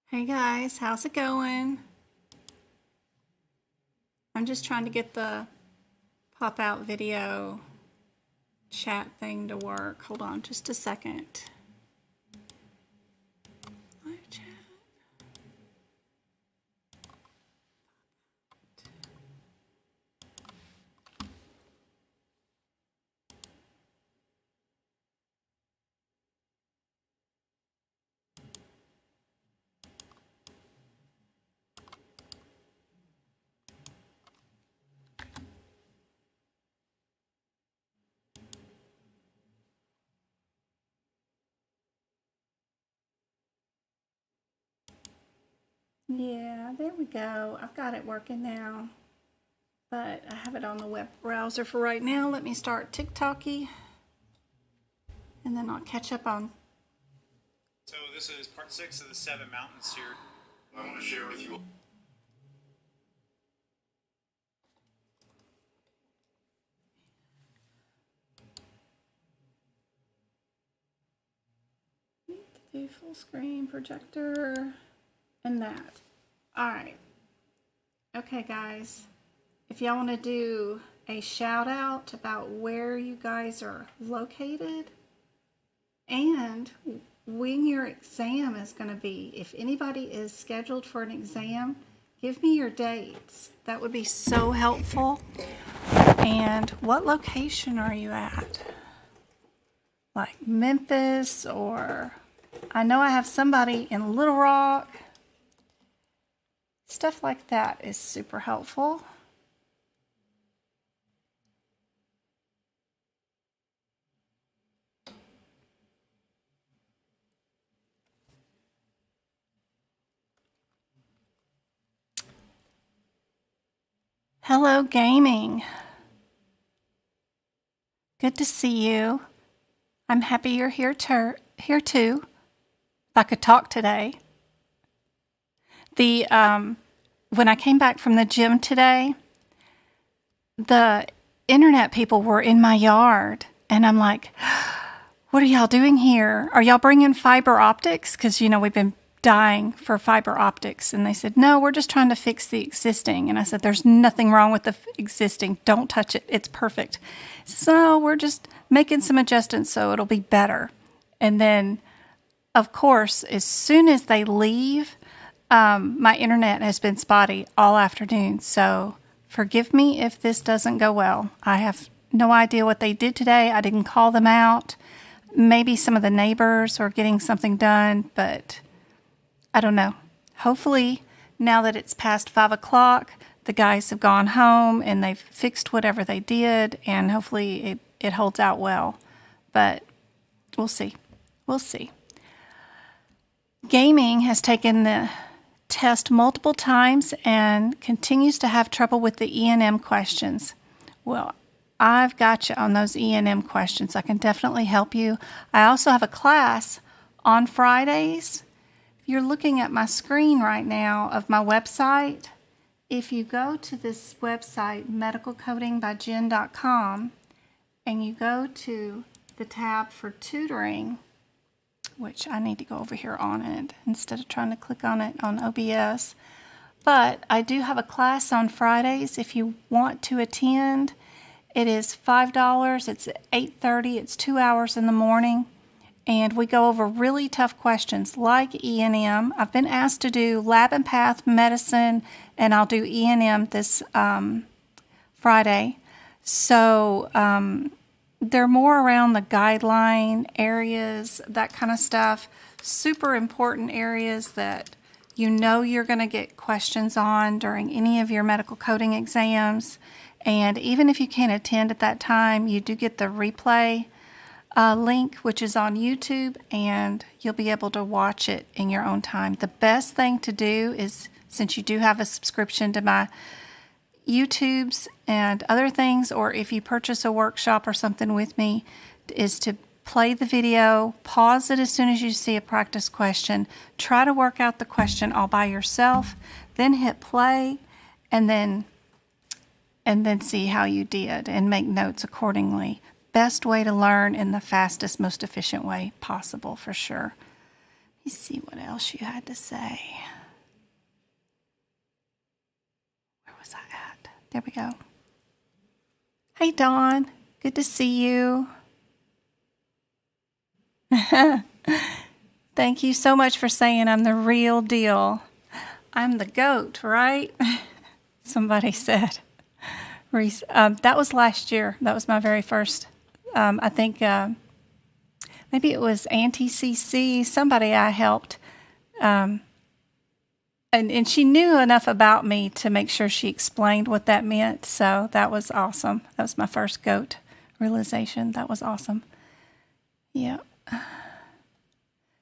Hey guys, how's it going? I'm just trying to get the pop-out video chat thing to work. Hold on just a second. Live chat. Yeah, there we go. I've got it working now, but I have it on the web browser for right now. Let me start TikToky, and then I'll catch up on. So this is part 6 of the 7 mountains here. I want to share with you. Do full screen projector and that. All right. Okay, guys. If y'all want to do a shout out about where you guys are located and when your exam is going to be, if anybody is scheduled for an exam, give me your dates. That would be so helpful. And what location are you at? Like Memphis, or I know I have somebody in Little Rock. Stuff like that is super helpful. Hello, gaming. Good to see you. I'm happy you're here too. If I could talk today. When I came back from the gym today, the internet people were in my yard, and I'm like, "What are y'all doing here? Are y'all bringing fiber optics? Because we've been dying for fiber optics." And they said, "No, we're just trying to fix the existing." And I said, "There's nothing wrong with the existing. Don't touch it. It's perfect." So we're just making some adjustments so it'll be better. And then, of course, as soon as they leave, my internet has been spotty all afternoon. So forgive me if this doesn't go well. I have no idea what they did today. I didn't call them out. Maybe some of the neighbors are getting something done, but I don't know. Hopefully, now that it's past 5 o'clock, the guys have gone home and they've fixed whatever they did, and hopefully it holds out well. But we'll see. We'll see. Gaming has taken the test multiple times and continues to have trouble with the E&M questions. Well, I've got you on those E&M questions. I can definitely help you. I also have a class on Fridays. If you're looking at my screen right now of my website, if you go to this website, medicalcodingbyjen.com, and you go to the tab for tutoring, which I need to go over here on it instead of trying to click on it on OBS. But I do have a class on Fridays if you want to attend. It is $5. It's at 8:30. It's 2 hours in the morning. And we go over really tough questions like E&M. I've been asked to do lab and path medicine, and I'll do E&M this Friday. So they're more around the guideline areas, that kind of stuff. Super important areas that you're going to get questions on during any of your medical coding exams. And even if you can't attend at that time, you do get the replay link, which is on YouTube, and you'll be able to watch it in your own time. The best thing to do is, since you do have a subscription to my YouTubes and other things, or if you purchase a workshop or something with me, is to play the video, pause it as soon as you see a practice question, try to work out the question all by yourself, then hit play, and then see how you did and make notes accordingly. Best way to learn in the fastest, most efficient way possible, for sure. me see what else you had to say. Where was I at? There we go. Hey, Dawn. Good to see you. Thank you so much for saying I'm the real deal. I'm the GOAT, right? Somebody said. That was last year. That was my very first. I think maybe it was Auntie CC, somebody I helped. And she knew enough about me to make sure she explained what that meant. So that was awesome. That was my first GOAT realization. That was awesome. Yeah.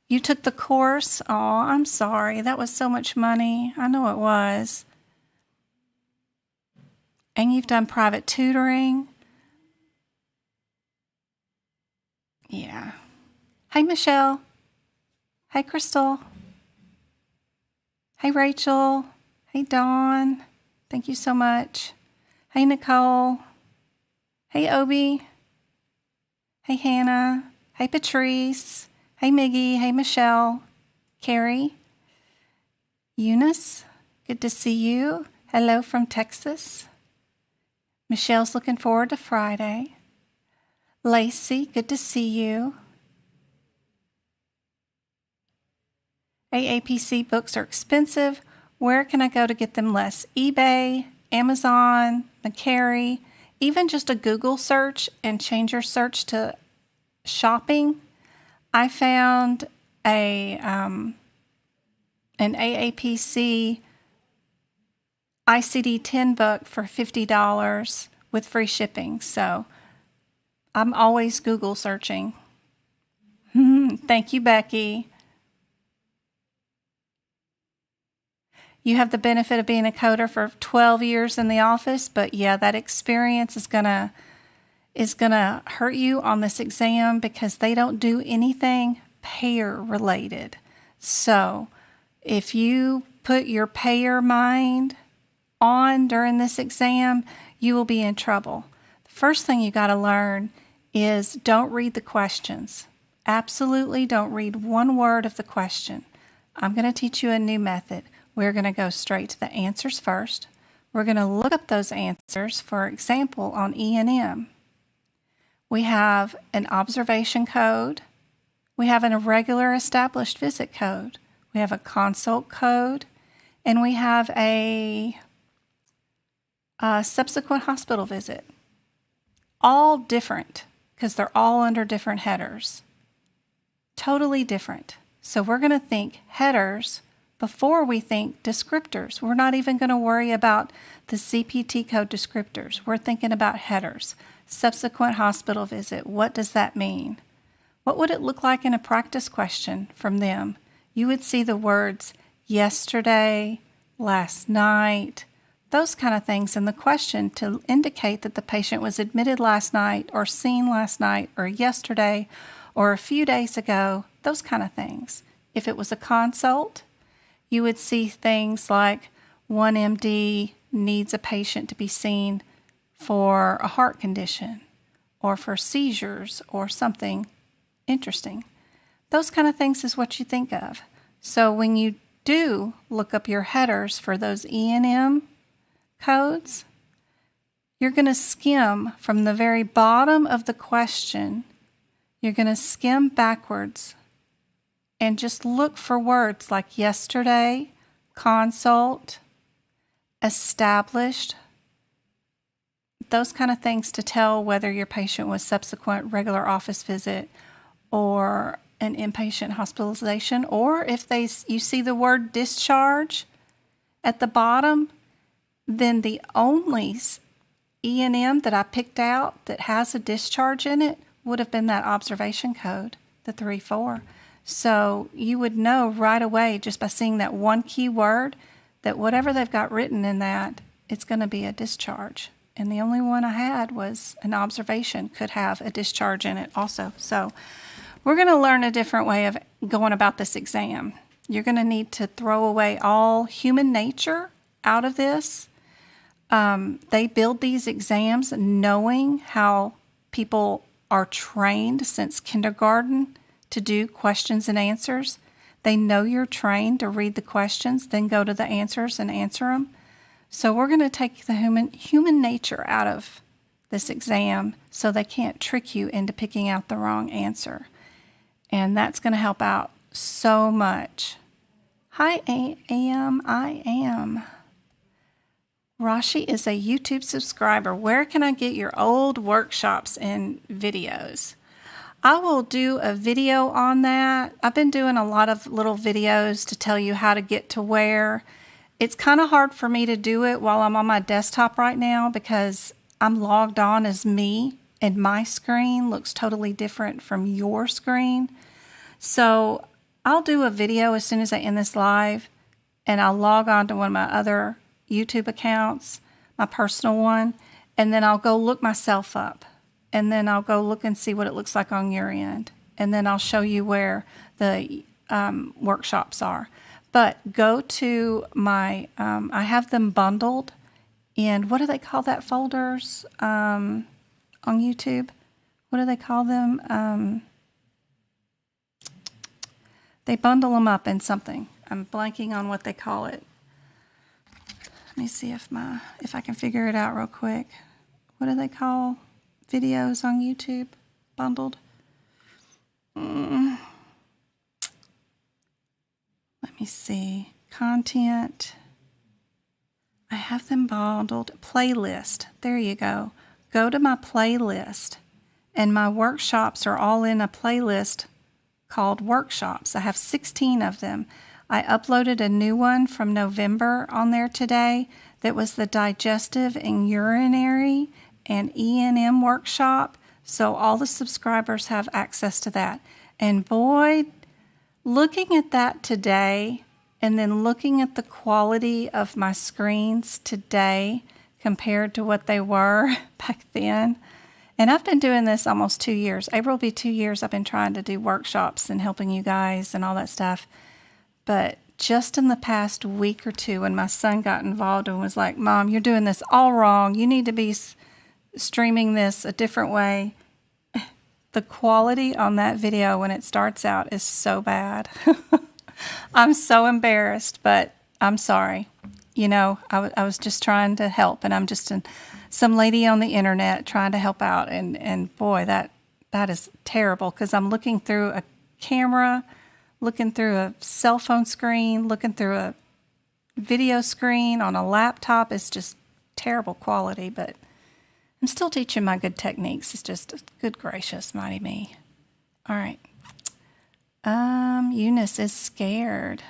You took the course? Oh, I'm sorry. That was so much money. I know it was. And you've done private tutoring? Yeah. Hey, Michelle. Hey, Crystal. Hey, Rachel. Hey, Dawn. Thank you so much. Hey, Nicole. Hey, Obi. Hey, Hannah. Hey, Patrice. Hey, Miggy. Hey, Michelle. Carrie. Eunice. Good to see you. Hello from Texas. Michelle's looking forward to Friday. Lacey, good to see you. AAPC books are expensive. Where can I go to get them less? eBay, Amazon, McCary, even just a Google search and change your search to shopping. I found an AAPC ICD-10 book for $50 with free shipping. So I'm always Google searching. Thank you, Becky. You have the benefit of being a coder for 12 years in the office, but yeah, that experience is gonna hurt you on this exam because they don't do anything payer related. So if you put your payer mind on during this exam, you will be in trouble. The first thing you got to learn is don't read the questions. Absolutely don't read one word of the question. I'm going to teach you a new method. We're going to go straight to the answers first. We're going to look up those answers, for example, on E&M. We have an observation code. We have an irregular established visit code. We have a consult code. And we have a subsequent hospital visit. All different because they're all under different headers. Totally different. So we're going to think headers before we think descriptors. We're not even going to worry about the CPT code descriptors. We're thinking about headers. Subsequent hospital visit. What does that mean? What would it look like in a practice question from them? You would see the words yesterday, last night, those kind of things in the question to indicate that the patient was admitted last night or seen last night or yesterday or a few days ago, those kind of things. If it was a consult, you would see things like 1MD needs a patient to be seen for a heart condition or for seizures or something interesting. Those kind of things is what you think of. So when you do look up your headers for those E&M codes, you're going to skim from the very bottom of the question. You're going to skim backwards and just look for words like yesterday, consult, established, those kind of things to tell whether your patient was subsequent regular office visit or an inpatient hospitalization, or if you see the word discharge at the bottom, then the only E&M that I picked out that has a discharge in it would have been that observation code, the 3-4. So you would know right away just by seeing that one key word that whatever they've got written in that, it's going to be a discharge. And the only one I had was an observation, could have a discharge in it also. So we're going to learn a different way of going about this exam. You're going to need to throw away all human nature out of this. They build these exams knowing how people are trained since kindergarten to do questions and answers. They know you're trained to read the questions, then go to the answers and answer them. So we're going to take the human nature out of this exam so they can't trick you into picking out the wrong answer. And that's going to help out so much. Hi, I am. Rashi is a YouTube subscriber. Where can I get your old workshops and videos? I will do a video on that. I've been doing a lot of little videos to tell you how to get to where. It's kind of hard for me to do it while I'm on my desktop right now because I'm logged on as me and my screen looks totally different from your screen. So I'll do a video as soon as I end this live, and I'll log on to one of my other YouTube accounts, my personal one, and then I'll go look myself up, and then I'll go look and see what it looks like on your end, and then I'll show you where the workshops are. But go to my, I have them bundled in, what do they call that, folders on YouTube? What do they call them? They bundle them up in something. I'm blanking on what they call it. Let me see if I can figure it out real quick. What do they call videos on YouTube bundled? Let me see. Content. I have them bundled. Playlist. There you go. Go to my playlist. And my workshops are all in a playlist called workshops. I have 16 of them. I uploaded a new one from November on there today that was the digestive and urinary and E&M workshop. So all the subscribers have access to that. And boy, looking at that today and then looking at the quality of my screens today compared to what they were back then. And I've been doing this almost 2 years. April will be 2 years I've been trying to do workshops and helping you guys and all that stuff. But just in the past week or two, when my son got involved and was like, Mom, you're doing this all wrong. You need to be streaming this a different way. The quality on that video when it starts out is so bad. I'm so embarrassed, but I'm sorry. You know, I was just trying to help, and I'm just some lady on the internet trying to help out. And boy, that is terrible because I'm looking through a camera, looking through a cell phone screen, looking through a video screen on a laptop. It's just terrible quality, but I'm still teaching my good techniques. It's just good gracious, mighty me. All right. Eunice is scared.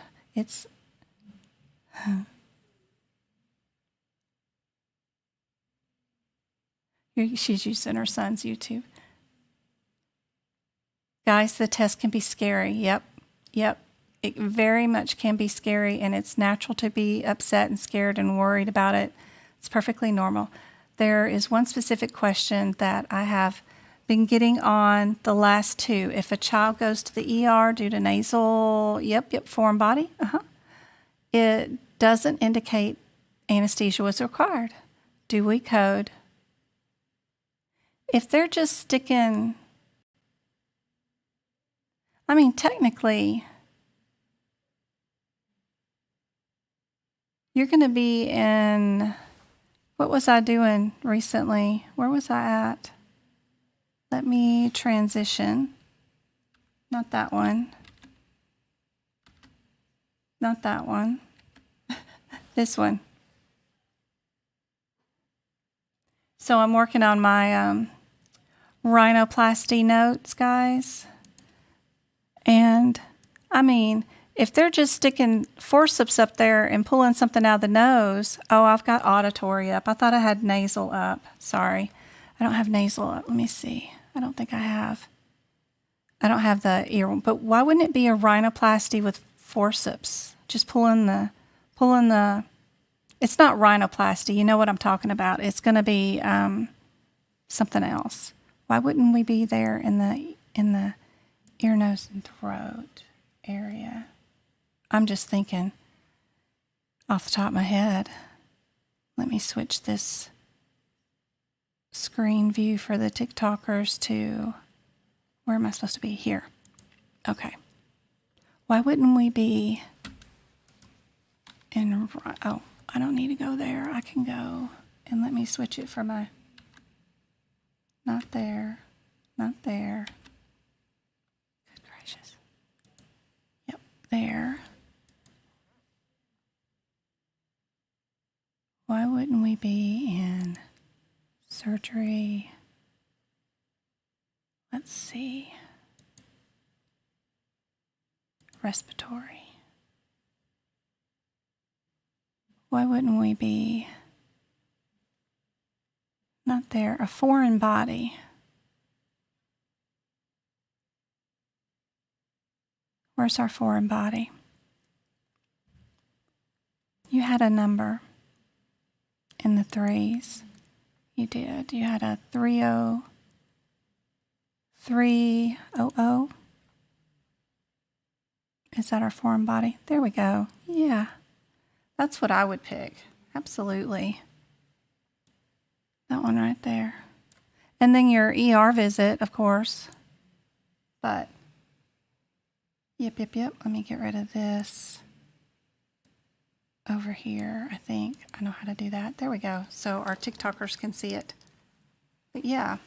She's using her son's YouTube. Guys, the test can be scary. Yep. It very much can be scary, and it's natural to be upset and scared and worried about it. It's perfectly normal. There is one specific question that I have been getting on the last two. If a child goes to the ER due to nasal, foreign body, it doesn't indicate anesthesia was required. Do we code? If they're just sticking, I mean, technically, you're going to be in, what was I doing recently? Where was I at? Let me transition. Not that one. Not that one. This one. So I'm working on my rhinoplasty notes, guys. And, I mean, if they're just sticking forceps up there and pulling something out of the nose, oh, I've got auditory up. I thought I had nasal up. Sorry. I don't have nasal up. Let me see. I don't think I have. I don't have the ear one. But why wouldn't it be a rhinoplasty with forceps? Just pulling the, it's not rhinoplasty. You know what I'm talking about. It's going to be something else. Why wouldn't we be there in the ear, nose, and throat area? I'm just thinking off the top of my head. Let me switch this screen view for the TikTokers to, where am I supposed to be? Here. Okay. Why wouldn't we be in, oh, I don't need to go there. I can go, and let me switch it for my, not there, not there. Good gracious. Yep, there. Why wouldn't we be in surgery? Let's see. Respiratory. Why wouldn't we be not there? A foreign body. Where's our foreign body? You had a number in the threes. You did. You had a 30300. Is that our foreign body? There we go. Yeah. That's what I would pick. Absolutely. That one right there. And then your ER visit, of course. But, yep. Let me get rid of this over here. I think I know how to do that. There we go. So our TikTokers can see it. But yeah,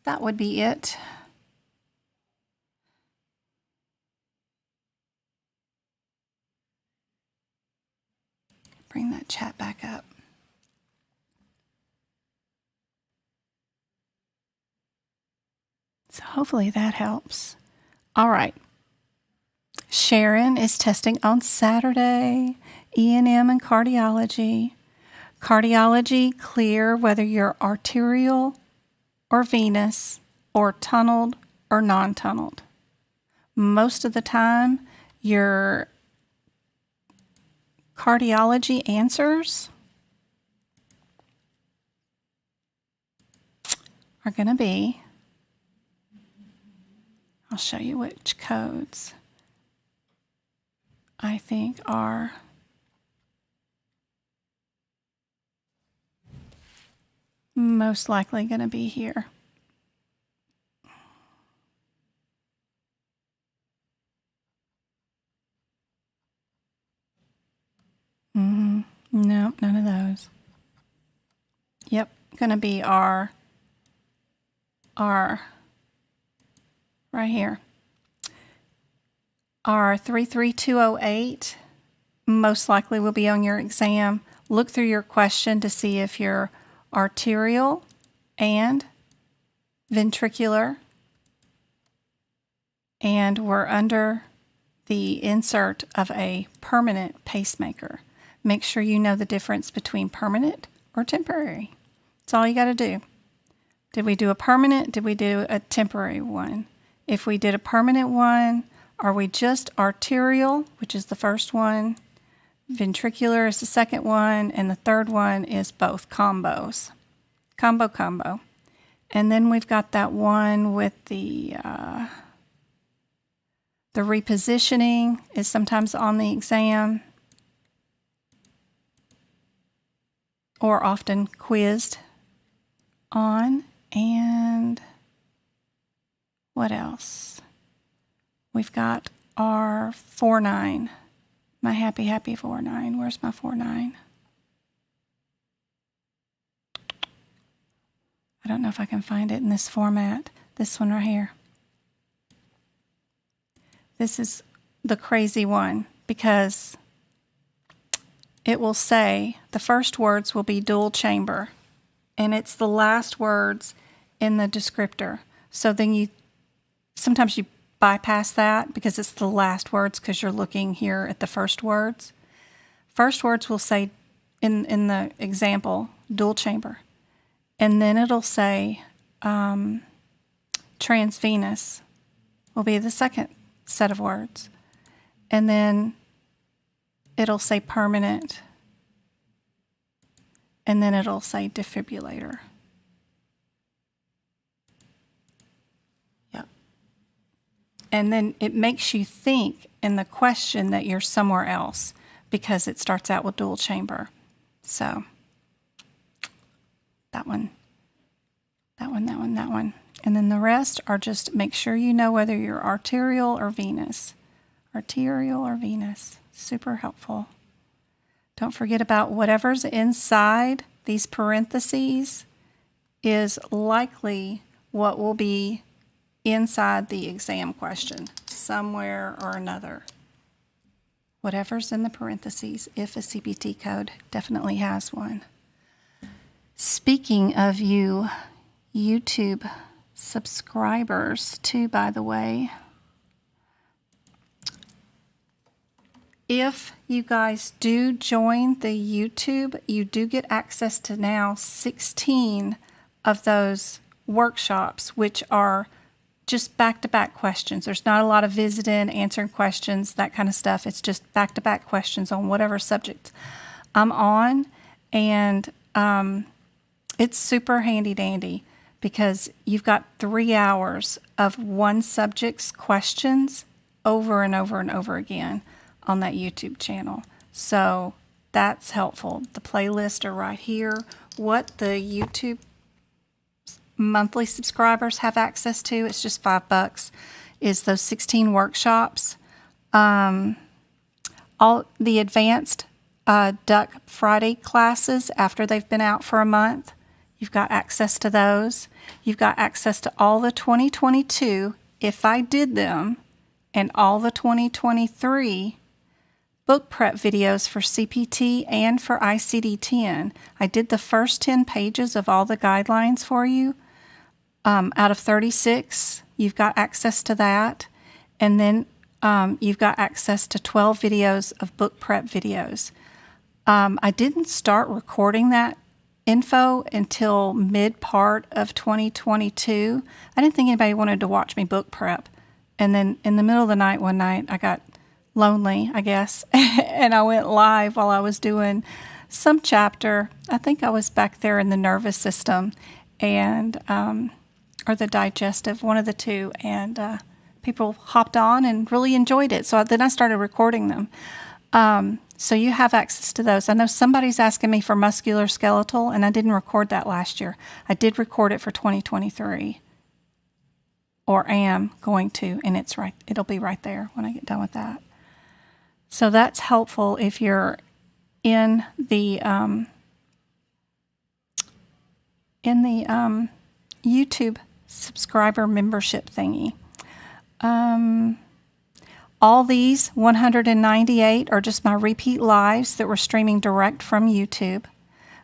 that would be it. Bring that chat back up. So hopefully that helps. All right. Sharon is testing on Saturday, E&M and cardiology. Cardiology, clear whether you're arterial or venous or tunneled or non-tunneled. Most of the time, your cardiology answers are going to be, I'll show you which codes I think are most likely going to be here. No, none of those. Yep, going to be our right here. Our 33208 most likely will be on your exam. Look through your question to see if you're arterial and ventricular, and we're under the insert of a permanent pacemaker. Make sure you know the difference between permanent or temporary. That's all you got to do. Did we do a permanent? Did we do a temporary one? If we did a permanent one, are we just arterial, which is the first one, ventricular is the second one, and the third one is both combos. Combo. And then we've got that one with the repositioning is sometimes on the exam or often quizzed on. And what else? We've got our 49. My happy 49. Where's my 49? I don't know if I can find it in this format. This one right here. This is the crazy one because it will say the first words will be dual chamber, and it's the last words in the descriptor. So then sometimes you bypass that because it's the last words because you're looking here at the first words. First words will say in the example dual chamber, and then it'll say transvenous will be the second set of words, and then it'll say permanent, and then it'll say defibrillator. Yep. And then it makes you think in the question that you're somewhere else because it starts out with dual chamber. So that one. And then the rest are just make sure you know whether you're arterial or venous. arterial or venous. Super helpful. Don't forget about whatever's inside these parentheses is likely what will be inside the exam question, somewhere or another. Whatever's in the parentheses, if a CPT code definitely has one. Speaking of you YouTube subscribers too, by the way, if you guys do join the YouTube, you do get access to now 16 of those workshops, which are just back-to-back questions. There's not a lot of visiting, answering questions, that kind of stuff. It's just back-to-back questions on whatever subject I'm on. And it's super handy-dandy because you've got 3 hours of one subject's questions over and over and over again on that YouTube channel. So that's helpful. The playlists are right here. What the YouTube monthly subscribers have access to, it's just $5, is those 16 workshops. All the advanced Duck Friday classes after they've been out for a month, you've got access to those. You've got access to all the 2022, if I did them, and all the 2023 book prep videos for CPT and for ICD-10. I did the first 10 pages of all the guidelines for you. Out of 36, you've got access to that. And then you've got access to 12 videos of book prep videos. I didn't start recording that info until mid-part of 2022. I didn't think anybody wanted to watch me book prep. And then in the middle of the night, one night, I got lonely, I guess, and I went live while I was doing some chapter. I think I was back there in the nervous system and or the digestive, one of the two, and people hopped on and really enjoyed it. So then I started recording them. So you have access to those. I know somebody's asking me for musculoskeletal, and I didn't record that last year. I did record it for 2023, or am going to, and it's right. It'll be right there when I get done with that. So that's helpful if you're in the YouTube subscriber membership thingy. All these 198 are just my repeat lives that were streaming direct from YouTube.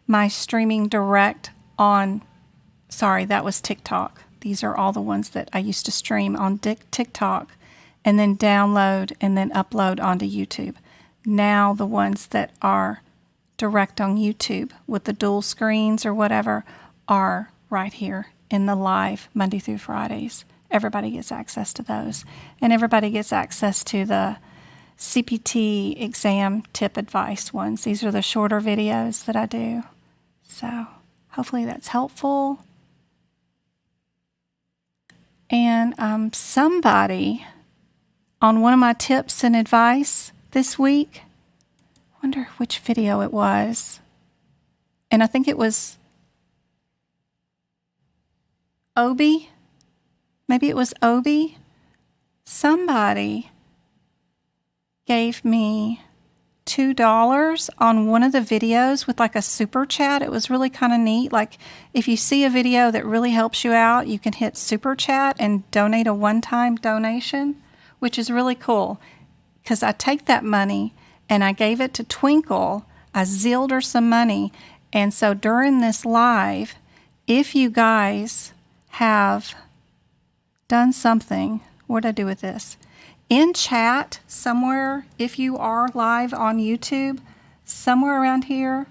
My streaming direct on, sorry, that was TikTok. These are all the ones that I used to stream on TikTok and then download and then upload onto YouTube. Now the ones that are direct on YouTube with the dual screens or whatever are right here in the live Monday through Fridays. Everybody gets access to those. And everybody gets access to the CPT exam tip advice ones. These are the shorter videos that I do. So hopefully that's helpful. And somebody on one of my tips and advice this week, I wonder which video it was. And I think it was Obi. Maybe it was Obi. Somebody gave me $2 on one of the videos with like a super chat. It was really kind of neat. Like if you see a video that really helps you out, you can hit super chat and donate a one-time donation, which is really cool because I take that money and I gave it to Twinkle. I zilled her some money. And so during this live, if you guys have done something, what did I do with this? In chat somewhere, if you are live on YouTube, somewhere around here,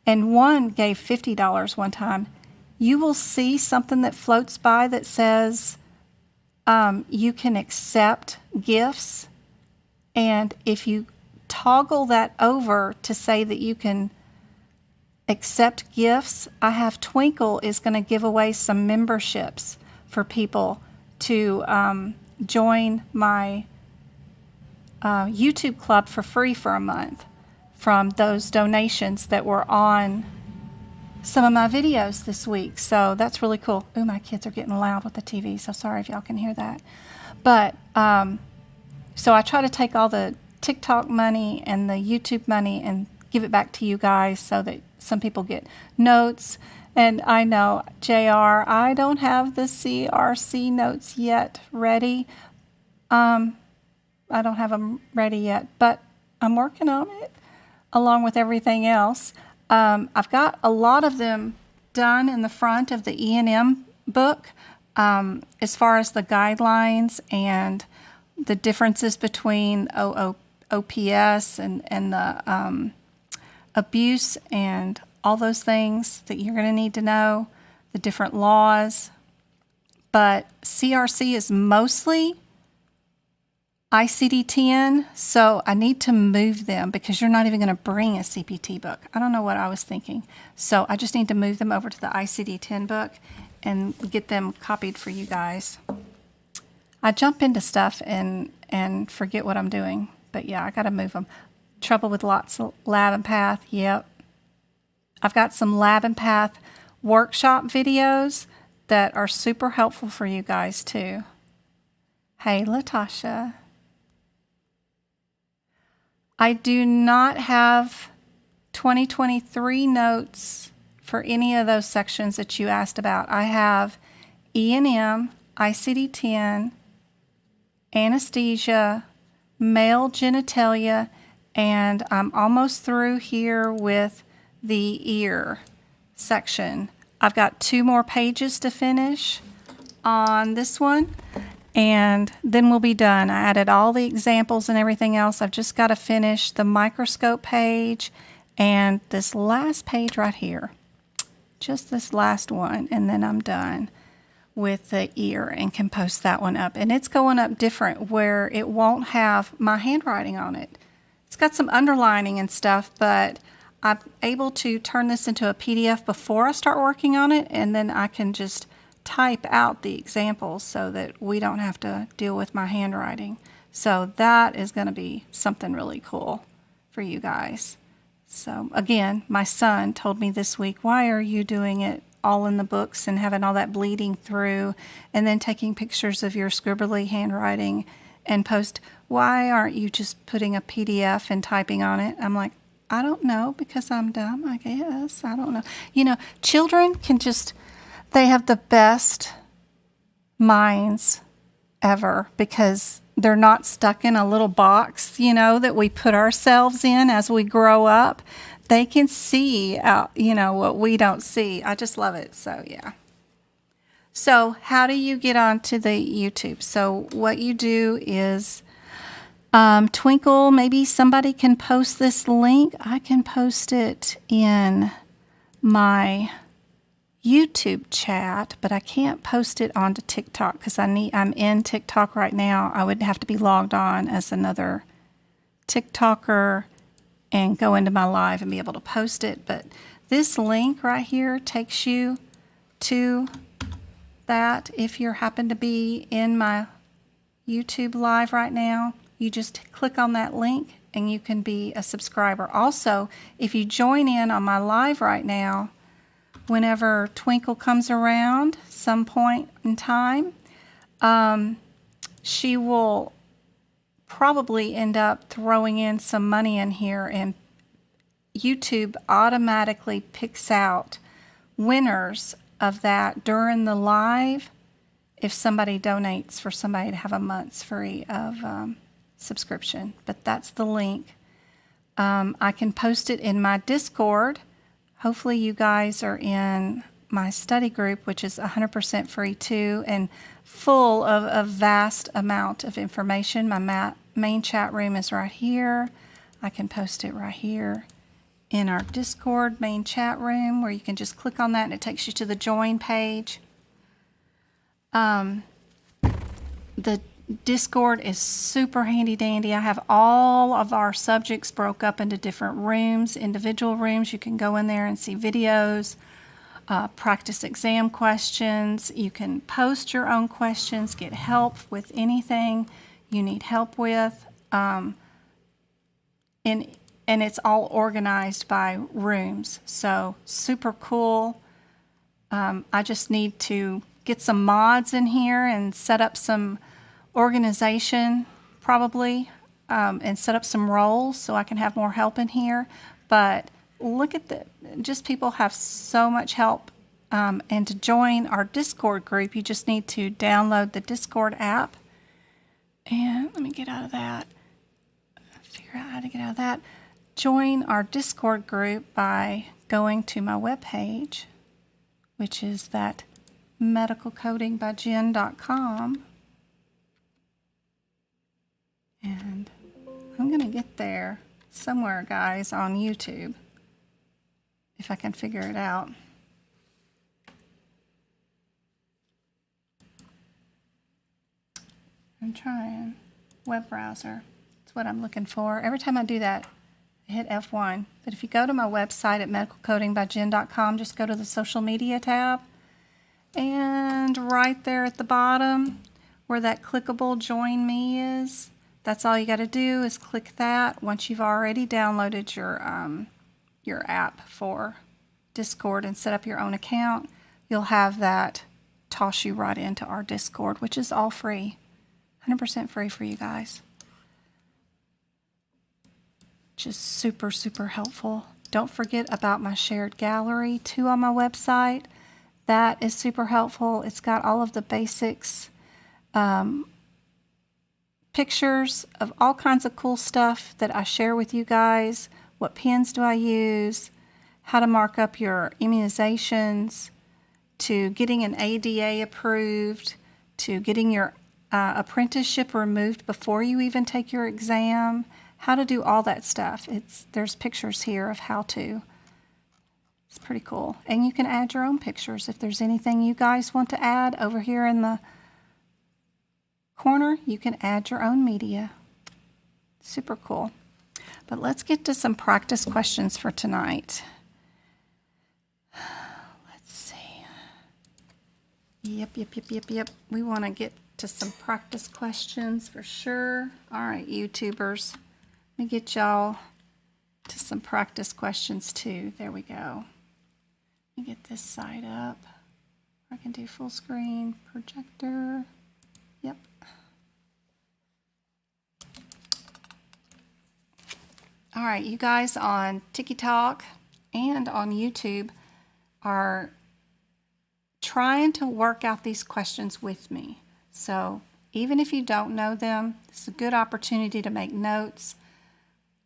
and one gave $50 one time, you will see something that floats by that says you can accept gifts. And if you toggle that over to say that you can accept gifts, I have Twinkle is going to give away some memberships for people to join my YouTube club for free for a month from those donations that were on some of my videos this week. So that's really cool. Ooh, my kids are getting loud with the TV, so sorry if y'all can hear that. But So I try to take all the TikTok money and the YouTube money and give it back to you guys so that some people get notes. And I know, JR, I don't have the CRC notes yet ready. I don't have them ready yet, but I'm working on it along with everything else. I've got a lot of them done in the front of the E&M book as far as the guidelines and the differences between OPS and the abuse and all those things that you're going to need to know, the different laws. But CRC is mostly ICD-10, so I need to move them because you're not even going to bring a CPT book. I don't know what I was thinking. So I just need to move them over to the ICD-10 book and get them copied for you guys. I jump into stuff and forget what I'm doing. But yeah, I got to move them. Trouble with lots of Lab and Path. Yep. I've got some Lab and Path workshop videos that are super helpful for you guys too. Hey, Latasha. I do not have 2023 notes for any of those sections that you asked about. I have E&M, ICD-10, anesthesia, male genitalia, and I'm almost through here with the ear section. I've got 2 more pages to finish on this one, and then we'll be done. I added all the examples and everything else. I've just got to finish the microscope page and this last page right here. Just this last one, and then I'm done with the ear and can post that one up. And it's going up different where it won't have my handwriting on it. It's got some underlining and stuff, but I'm able to turn this into a PDF before I start working on it, and then I can just type out the examples so that we don't have to deal with my handwriting. So that is going to be something really cool for you guys. So again, my son told me this week, why are you doing it all in the books and having all that bleeding through and then taking pictures of your scribbly handwriting and post? Why aren't you just putting a PDF and typing on it? I'm like, I don't know, because I'm dumb, I guess. I don't know. You know, children can just, they have the best minds ever because they're not stuck in a little box, you know, that we put ourselves in as we grow up. They can see, you know, what we don't see. I just love it. So, yeah. So, how do you get onto the YouTube? So, what you do is, Twinkle, maybe somebody can post this link. I can post it in my YouTube chat, but I can't post it onto TikTok because I'm in TikTok right now. I would have to be logged on as another TikToker and go into my live and be able to post it. But this link right here takes you to that. If you happen to be in my YouTube live right now, you just click on that link and you can be a subscriber. Also, if you join in on my live right now, whenever Twinkle comes around some point in time, she will probably end up throwing in some money in here, and YouTube automatically picks out winners of that during the live if somebody donates for somebody to have a month's free of subscription. But that's the link. I can post it in my Discord. Hopefully you guys are in my study group, which is 100% free too, and full of a vast amount of information. My main chat room is right here. I can post it right here in our Discord main chat room, where you can just click on that and it takes you to the join page. The Discord is super handy dandy. I have all of our subjects broke up into different rooms, individual rooms. You can go in there and see videos, practice exam questions. You can post your own questions, get help with anything you need help with. And it's all organized by rooms. So super cool. I just need to get some mods in here and set up some organization probably, and set up some roles so I can have more help in here. But look at just people have so much help. And to join our Discord group, you just need to download the Discord app. And let me get out of that. Figure out how to get out of that. Join our Discord group by going to my webpage, which is that medicalcodingbyjen.com. And I'm going to get there somewhere, guys, on YouTube, if I can figure it out. I'm trying. Web browser. That's what I'm looking for. Every time I do that, I hit F1. But if you go to my website at medicalcodingbyjen.com, just go to the social media tab. And right there at the bottom, where that clickable join me is, that's all you got to do is click that. Once you've already downloaded your app for Discord and set up your own account, you'll have that toss you right into our Discord, which is all free. 100% free for you guys. Just super, super helpful. Don't forget about my shared gallery too on my website. That is super helpful. It's got all of the basics, pictures of all kinds of cool stuff that I share with you guys. What pens do I use? How to mark up your immunizations, to getting an ADA approved, to getting your apprenticeship removed before you even take your exam, how to do all that stuff. There's pictures here of how to. It's pretty cool. And you can add your own pictures. If there's anything you guys want to add over here in the corner, you can add your own media. Super cool. But let's get to some practice questions for tonight. Let's see. Yep. We want to get to some practice questions for sure. All right, YouTubers. Let me get y'all to some practice questions too. There we go. Let me get this side up. I can do full screen projector. Yep. All right, you guys on TikTok and on YouTube are trying to work out these questions with me. So even if you don't know them, it's a good opportunity to make notes.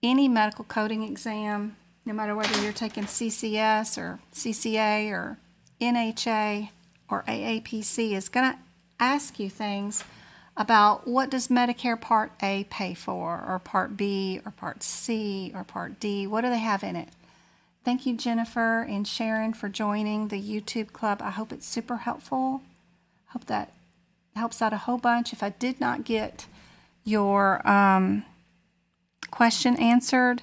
Any medical coding exam, no matter whether you're taking CCS or CCA or NHA or AAPC, is going to ask you things about what does Medicare Part A pay for, or Part B, or Part C, or Part D. What do they have in it? Thank you, Jennifer and Sharon, for joining the YouTube club. I hope it's super helpful. Hope that helps out a whole bunch. If I did not get your question answered,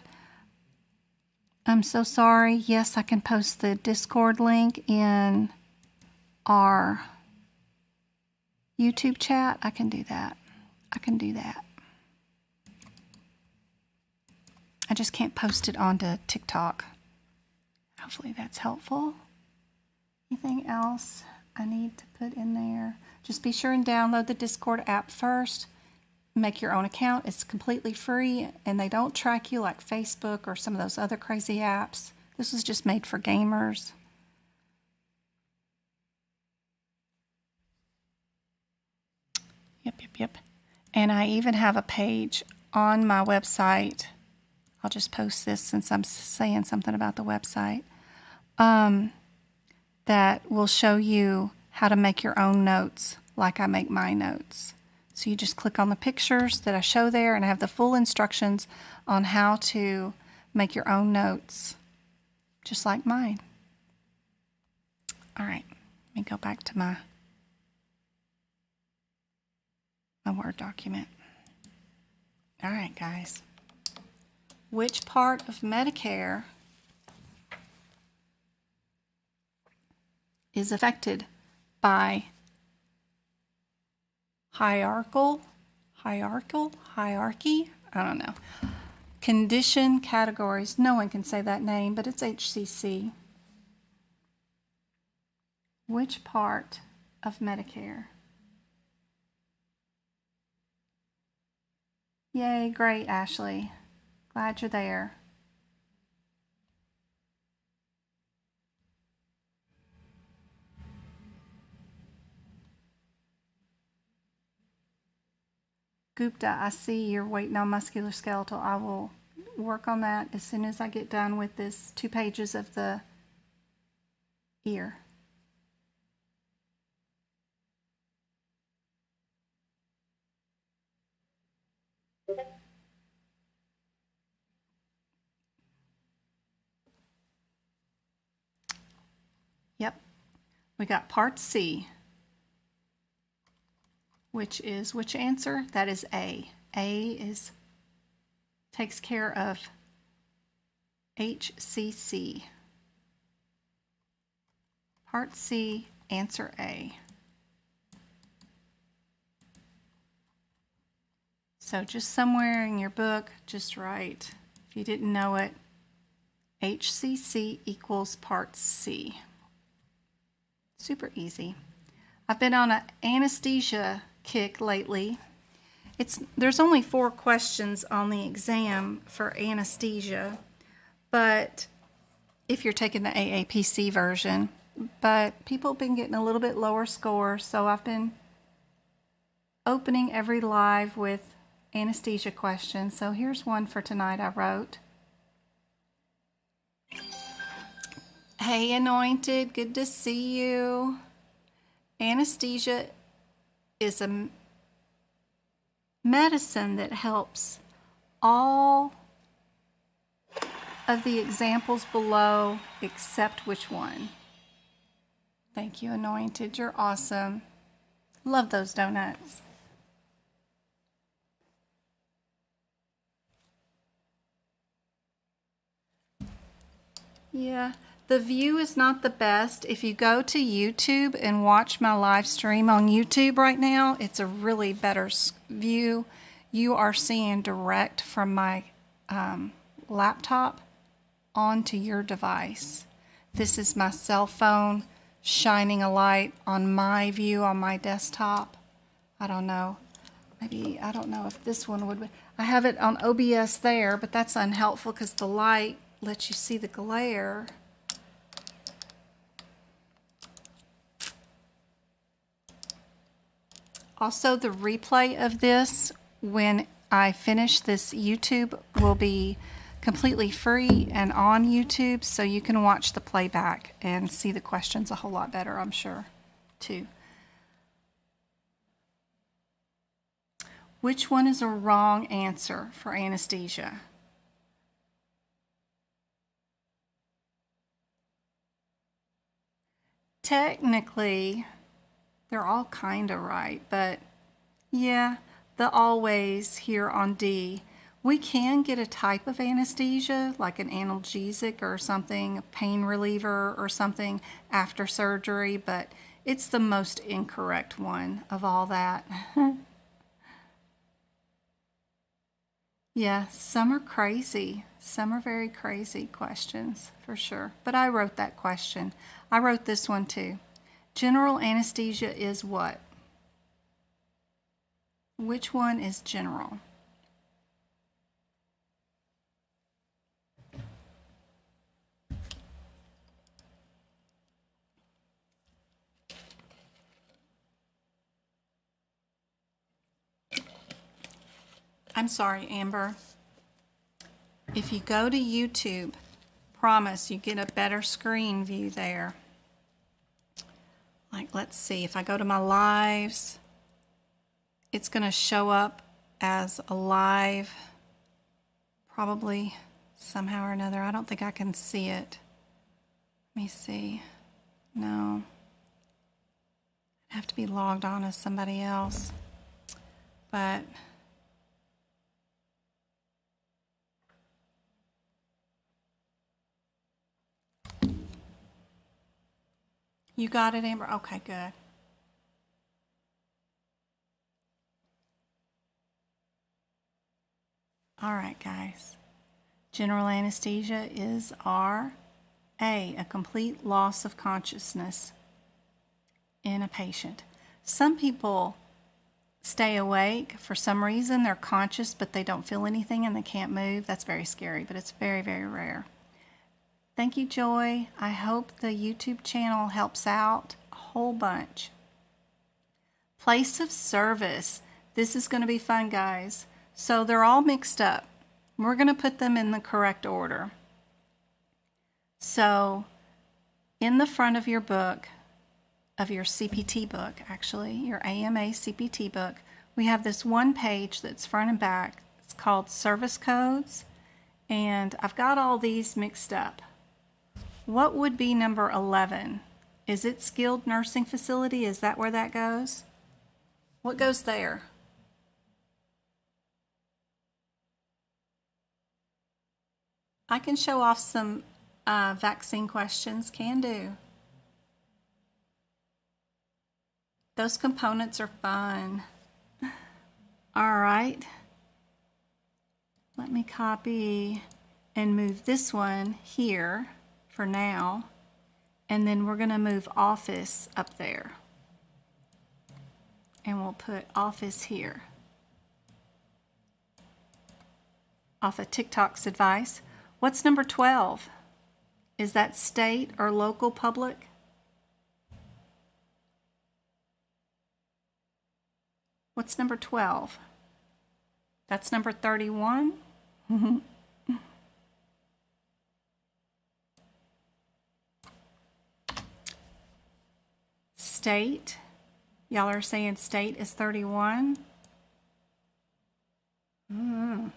I'm so sorry. Yes, I can post the Discord link in our YouTube chat. I can do that. I just can't post it onto TikTok. Hopefully that's helpful. Anything else I need to put in there? Just be sure and download the Discord app first. Make your own account. It's completely free, and they don't track you like Facebook or some of those other crazy apps. This was just made for gamers. Yep. And I even have a page on my website. I'll just post this since I'm saying something about the website. That will show you how to make your own notes like I make my notes. So you just click on the pictures that I show there, and I have the full instructions on how to make your own notes, just like mine. All right, let me go back to my Word document. All right, guys. Which part of Medicare is affected by hierarchy? I don't know. Condition categories. No one can say that name, but it's HCC. Which part of Medicare? Yay, great, Ashley. Glad you're there. Gupta, I see you're waiting on musculoskeletal. I will work on that as soon as I get done with this 2 pages of the ear. Yep, we got part C, which is which answer? That is A. A takes care of HCC. Part C, answer A. So just somewhere in your book, just write, if you didn't know it, HCC equals part C. Super easy. I've been on an anesthesia kick lately. There's only 4 questions on the exam for anesthesia, but if you're taking the AAPC version, but people have been getting a little bit lower scores, so I've been opening every live with anesthesia questions. So here's one for tonight I wrote. Hey, Anointed, good to see you. Anesthesia is a medicine that helps all of the examples below except which one? Thank you, Anointed. You're awesome. Love those donuts. Yeah, the view is not the best. If you go to YouTube and watch my live stream on YouTube right now, it's a really better view. You are seeing direct from my laptop onto your device. This is my cell phone shining a light on my view on my desktop. I don't know. Maybe, I don't know if this one would be. I have it on OBS there, but that's unhelpful because the light lets you see the glare. Also, the replay of this, when I finish this YouTube, will be completely free and on YouTube, so you can watch the playback and see the questions a whole lot better, I'm sure, too. Which one is a wrong answer for anesthesia? Technically, they're all kind of right, but yeah, the always here on D. We can get a type of anesthesia, like an analgesic or something, a pain reliever or something after surgery, but it's the most incorrect one of all that. Yeah, some are crazy. Some are very crazy questions, for sure. But I wrote that question. I wrote this one too. General anesthesia is what? Which one is general? I'm sorry, Amber. If you go to YouTube, promise you get a better screen view there. Like, let's see, if I go to my lives, it's going to show up as a live, probably somehow or another. I don't think I can see it. Let me see. No. I have to be logged on as somebody else. But you got it, Amber? Okay, good. All right, guys. General anesthesia is RA, a complete loss of consciousness in a patient. Some people stay awake. For some reason, they're conscious, but they don't feel anything and they can't move. That's very scary, but it's very, very rare. Thank you, Joy. I hope the YouTube channel helps out a whole bunch. Place of service. This is going to be fun, guys. So they're all mixed up. We're going to put them in the correct order. So in the front of your book, of your CPT book, actually, your AMA CPT book, we have this one page that's front and back. It's called Service Codes, and I've got all these mixed up. What would be number 11? Is it skilled nursing facility? Is that where that goes? What goes there? I can show off some vaccine questions, can do. Those components are fun. All right. Let me copy and move this one here for now. And then we're going to move office up there. And we'll put office here. Off of TikTok's advice. What's number 12? Is that state or local public? What's number 12? That's number 31? State. Y'all are saying state is 31? I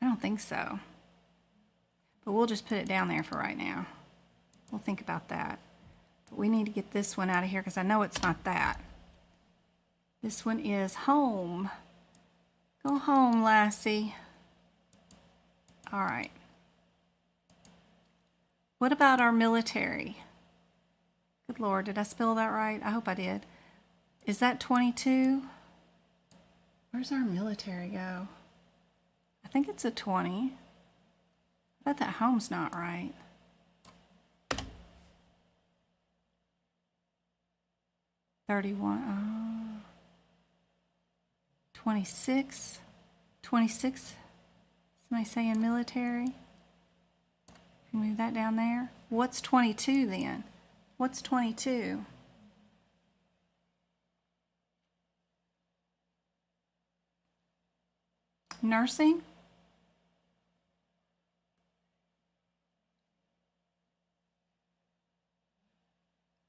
don't think so. But we'll just put it down there for right now. We'll think about that. But we need to get this one out of here because I know it's not that. This one is home. Go home, Lassie. All right. What about our military? Good Lord, did I spell that right? I hope I did. Is that 22? Where's our military go? I think it's a 20. I bet that home's not right. $31. 26. 26. Somebody saying military? Move that down there. What's 22 then? What's 22? Nursing?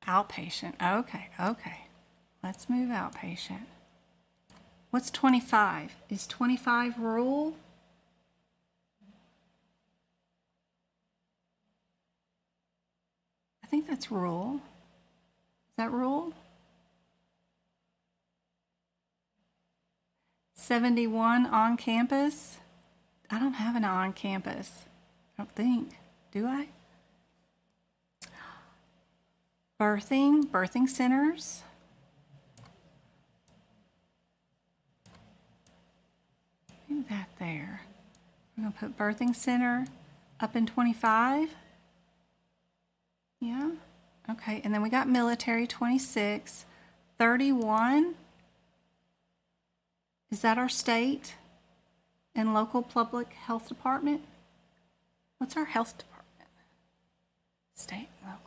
Outpatient. Okay, okay. Let's move outpatient. What's 25? Is 25 rural? I think that's rural. Is that rural? 71 on campus? I don't have an on campus. I don't think. Do I? Birthing centers. Move that there. We're going to put birthing center up in 25. Yeah. Okay, and then we got military 26. 31. Is that our state and local public health department? What's our health department? State, local.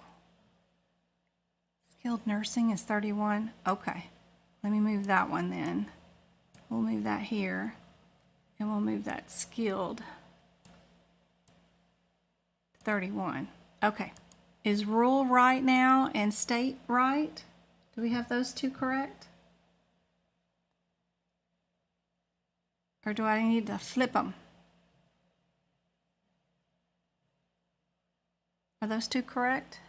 Skilled nursing is 31. Okay, let me move that one then. We'll move that here, and we'll move that skilled 31. Okay, is rural right now and state right? Do we have those two correct? Or do I need to flip them? Are those two correct?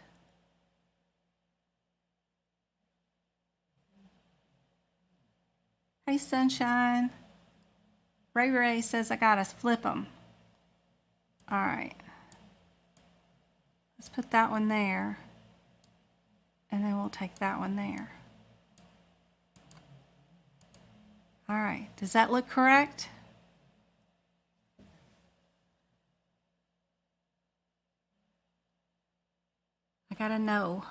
Hey, Sunshine. Ray says I gotta flip them. All right. Let's put that one there. And then we'll take that one there. All right. Does that look correct? I gotta know.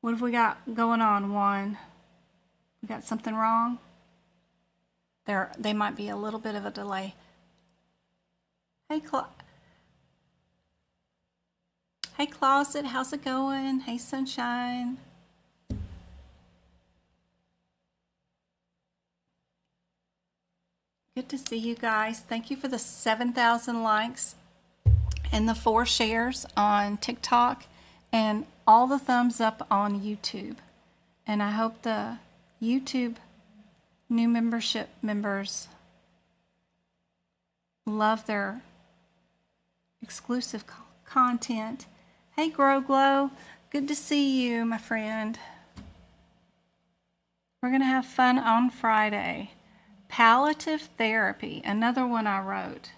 What have we got going on? 1, We got something wrong? They might be a little bit of a delay. Hey, hey, Closet, how's it going? Hey, Sunshine. Good to see you guys. Thank you for the 7,000 likes and the 4 shares on TikTok and all the thumbs up on YouTube. And I hope the YouTube new membership members love their exclusive content. Hey, Grow Glow. Good to see you, my friend. We're going to have fun on Friday. Palliative therapy, another one I wrote,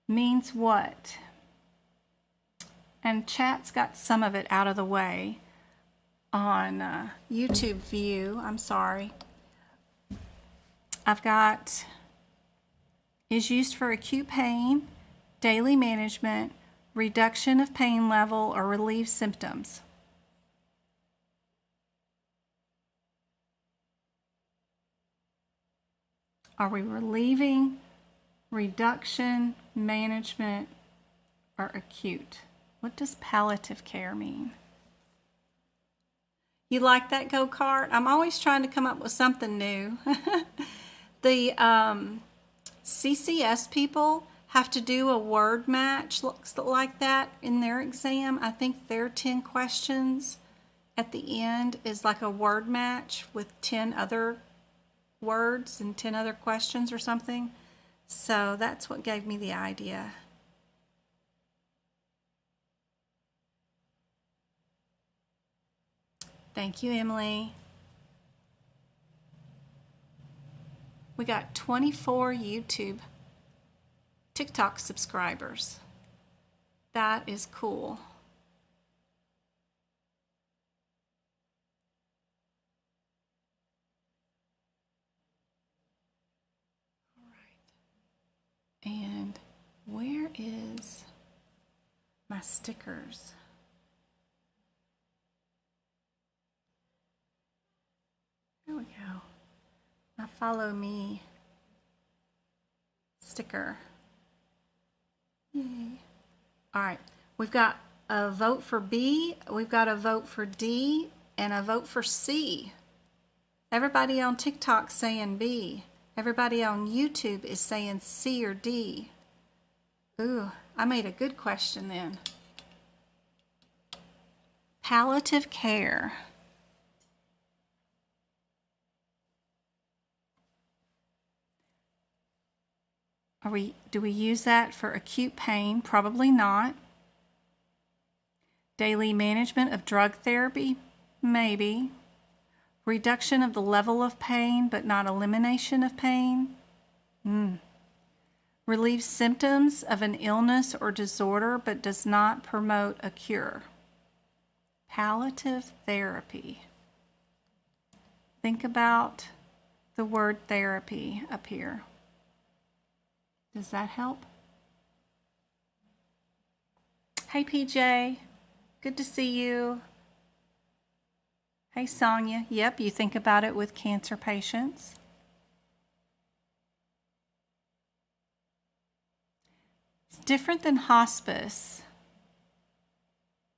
means what? And chat's got some of it out of the way on YouTube view. I'm sorry. I've got is used for acute pain, daily management, reduction of pain level, or relieve symptoms. Are we relieving, reduction, management, or acute? What does palliative care mean? You like that go-kart? I'm always trying to come up with something new. The CCS people have to do a word match looks like that in their exam. I think their 10 questions at the end is like a word match with 10 other words and 10 other questions or something. So that's what gave me the idea. Thank you, Emily. We got 24 YouTube, TikTok subscribers. That is cool. And where is my stickers? There we go. My follow me sticker. Yay. All right. We've got a vote for B, we've got a vote for D, and a vote for C. Everybody on TikTok saying B. Everybody on YouTube is saying C or D. Ooh, I made a good question then. Palliative care. Do we use that for acute pain? Probably not. Daily management of drug therapy? Maybe. Reduction of the level of pain, but not elimination of pain? Relieves symptoms of an illness or disorder, but does not promote a cure. Palliative therapy. Think about the word therapy up here. Does that help? Hey, PJ. Good to see you. Hey, Sonia. Yep, you think about it with cancer patients. It's different than hospice.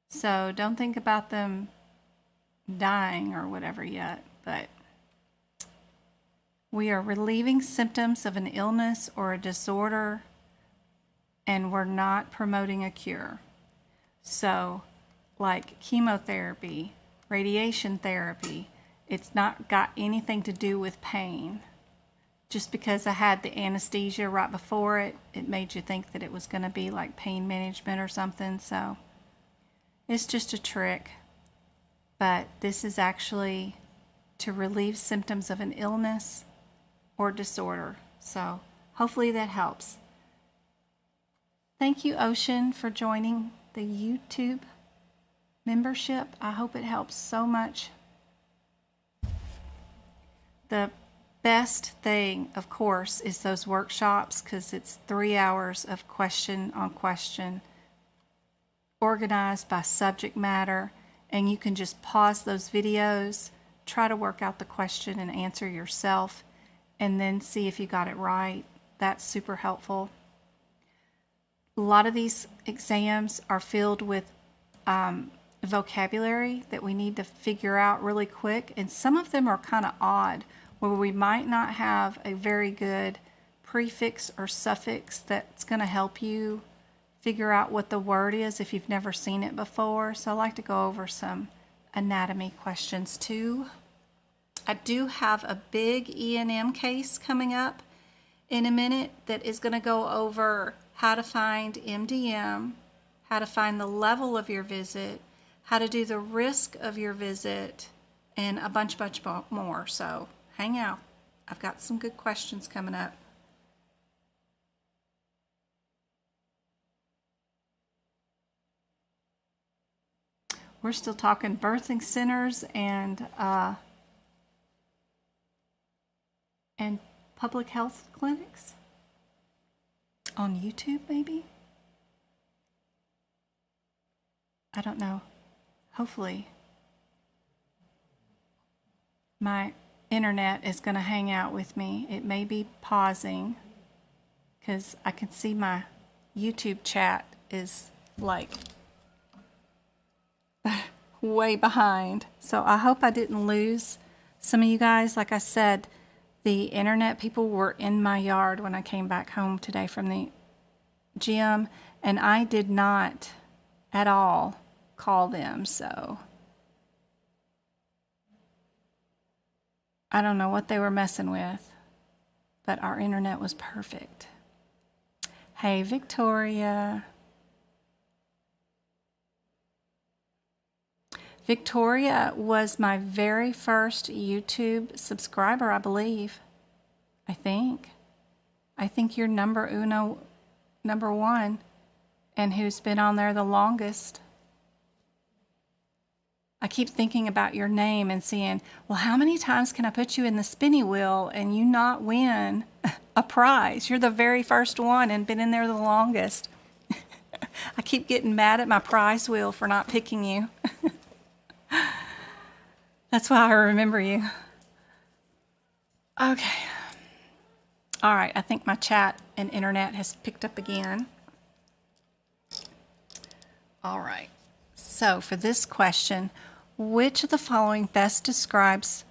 So don't think about them dying or whatever yet, but we are relieving symptoms of an illness or a disorder, and we're not promoting a cure. So, like chemotherapy, radiation therapy, it's not got anything to do with pain. Just because I had the anesthesia right before it, it made you think that it was going to be like pain management or something. So it's just a trick. But this is actually to relieve symptoms of an illness or disorder. So hopefully that helps. Thank you, Ocean, for joining the YouTube membership. I hope it helps so much. The best thing, of course, is those workshops, because it's 3 hours of question on question, organized by subject matter, and you can just pause those videos, try to work out the question and answer yourself, and then see if you got it right. That's super helpful. A lot of these exams are filled with vocabulary that we need to figure out really quick, and some of them are kind of odd, where we might not have a very good prefix or suffix that's going to help you figure out what the word is if you've never seen it before. So I like to go over some anatomy questions too. I do have a big E&M case coming up in a minute that is going to go over how to find MDM, how to find the level of your visit, how to do the risk of your visit, and a bunch more. So hang out. I've got some good questions coming up. We're still talking birthing centers and public health clinics on YouTube, maybe? I don't know. Hopefully my internet is going to hang out with me. It may be pausing because I can see my YouTube chat is like way behind. So I hope I didn't lose some of you guys. Like I said, the internet people were in my yard when I came back home today from the gym, and I did not at all call them. So I don't know what they were messing with, but our internet was perfect. Hey, Victoria. Victoria was my very first YouTube subscriber, I believe. I think you're number one, and who's been on there the longest. I keep thinking about your name and seeing, well, how many times can I put you in the spinny wheel and you not win a prize? You're the very first one and been in there the longest. I keep getting mad at my prize wheel for not picking you. That's why I remember you. Okay. All right, I think my chat and internet has picked up again. All right. So for this question, which of the following best describes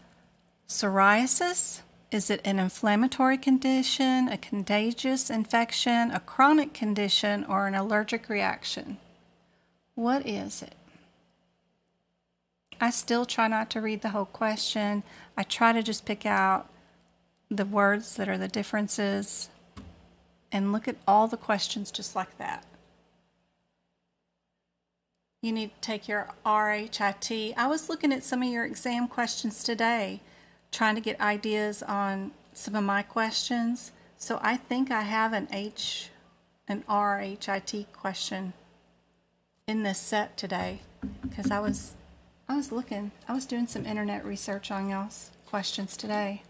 psoriasis? Is it an inflammatory condition, a contagious infection, a chronic condition, or an allergic reaction? What is it? I still try not to read the whole question. I try to just pick out the words that are the differences and look at all the questions just like that. You need to take your RHIT. I was looking at some of your exam questions today, trying to get ideas on some of my questions. So I think I have an RHIT question in this set today, because I was doing some internet research on y'all's questions today.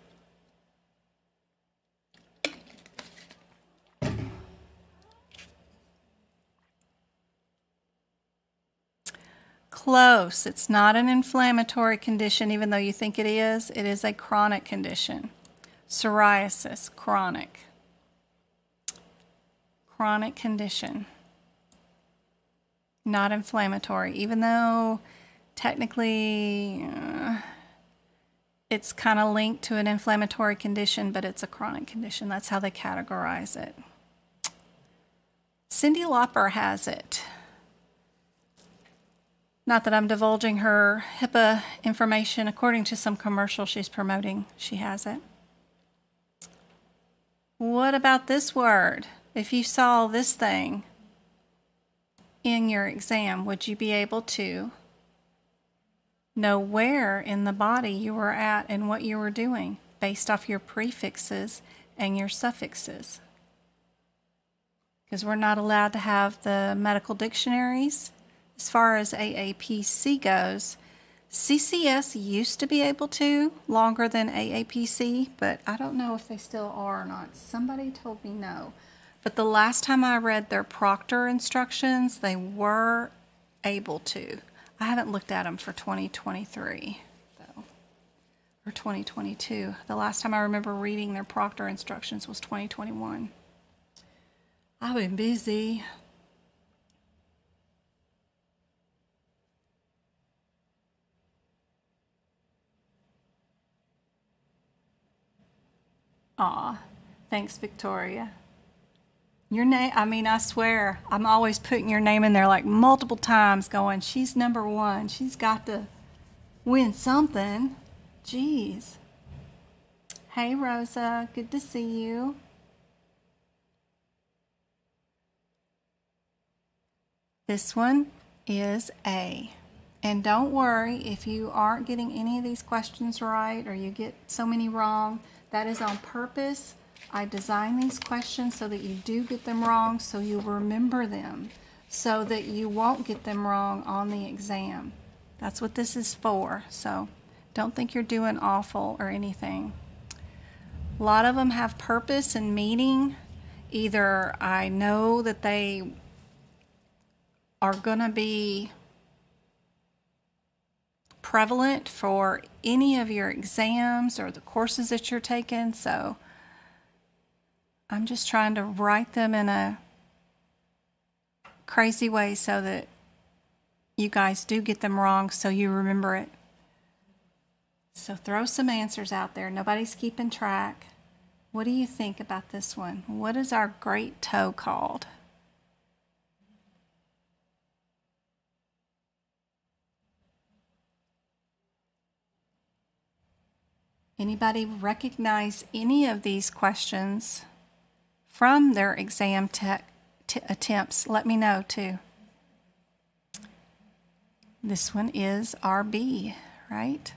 Close. It's not an inflammatory condition, even though you think it is. It is a chronic condition. Psoriasis, chronic. Chronic condition. Not inflammatory, even though technically it's kind of linked to an inflammatory condition, but it's a chronic condition. That's how they categorize it. Cyndi Lauper has it. Not that I'm divulging her HIPAA information. According to some commercial she's promoting, she has it. What about this word? If you saw this thing in your exam, would you be able to know where in the body you were at and what you were doing based off your prefixes and your suffixes? Because we're not allowed to have the medical dictionaries. As far as AAPC goes, CCS used to be able to, longer than AAPC, but I don't know if they still are or not. Somebody told me no. But the last time I read their proctor instructions, they were able to. I haven't looked at them for 2023, though. or 2022. The last time I remember reading their proctor instructions was 2021. I've been busy. Aw, thanks, Victoria. Your name, I mean, I swear, I'm always putting your name in there like multiple times going, she's number one. She's got to win something. Jeez. Hey, Rosa, good to see you. This one is A. And don't worry if you aren't getting any of these questions right or you get so many wrong. That is on purpose. I designed these questions so that you do get them wrong, so you remember them, so that you won't get them wrong on the exam. That's what this is for. So don't think you're doing awful or anything. A lot of them have purpose and meaning. Either I know that they are going to be prevalent for any of your exams or the courses that you're taking, so I'm just trying to write them in a crazy way so that you guys do get them wrong so you remember it. So throw some answers out there. Nobody's keeping track. What do you think about this one? What is our great toe called? Anybody recognize any of these questions from their exam attempts? Let me know too. This one is RB, right?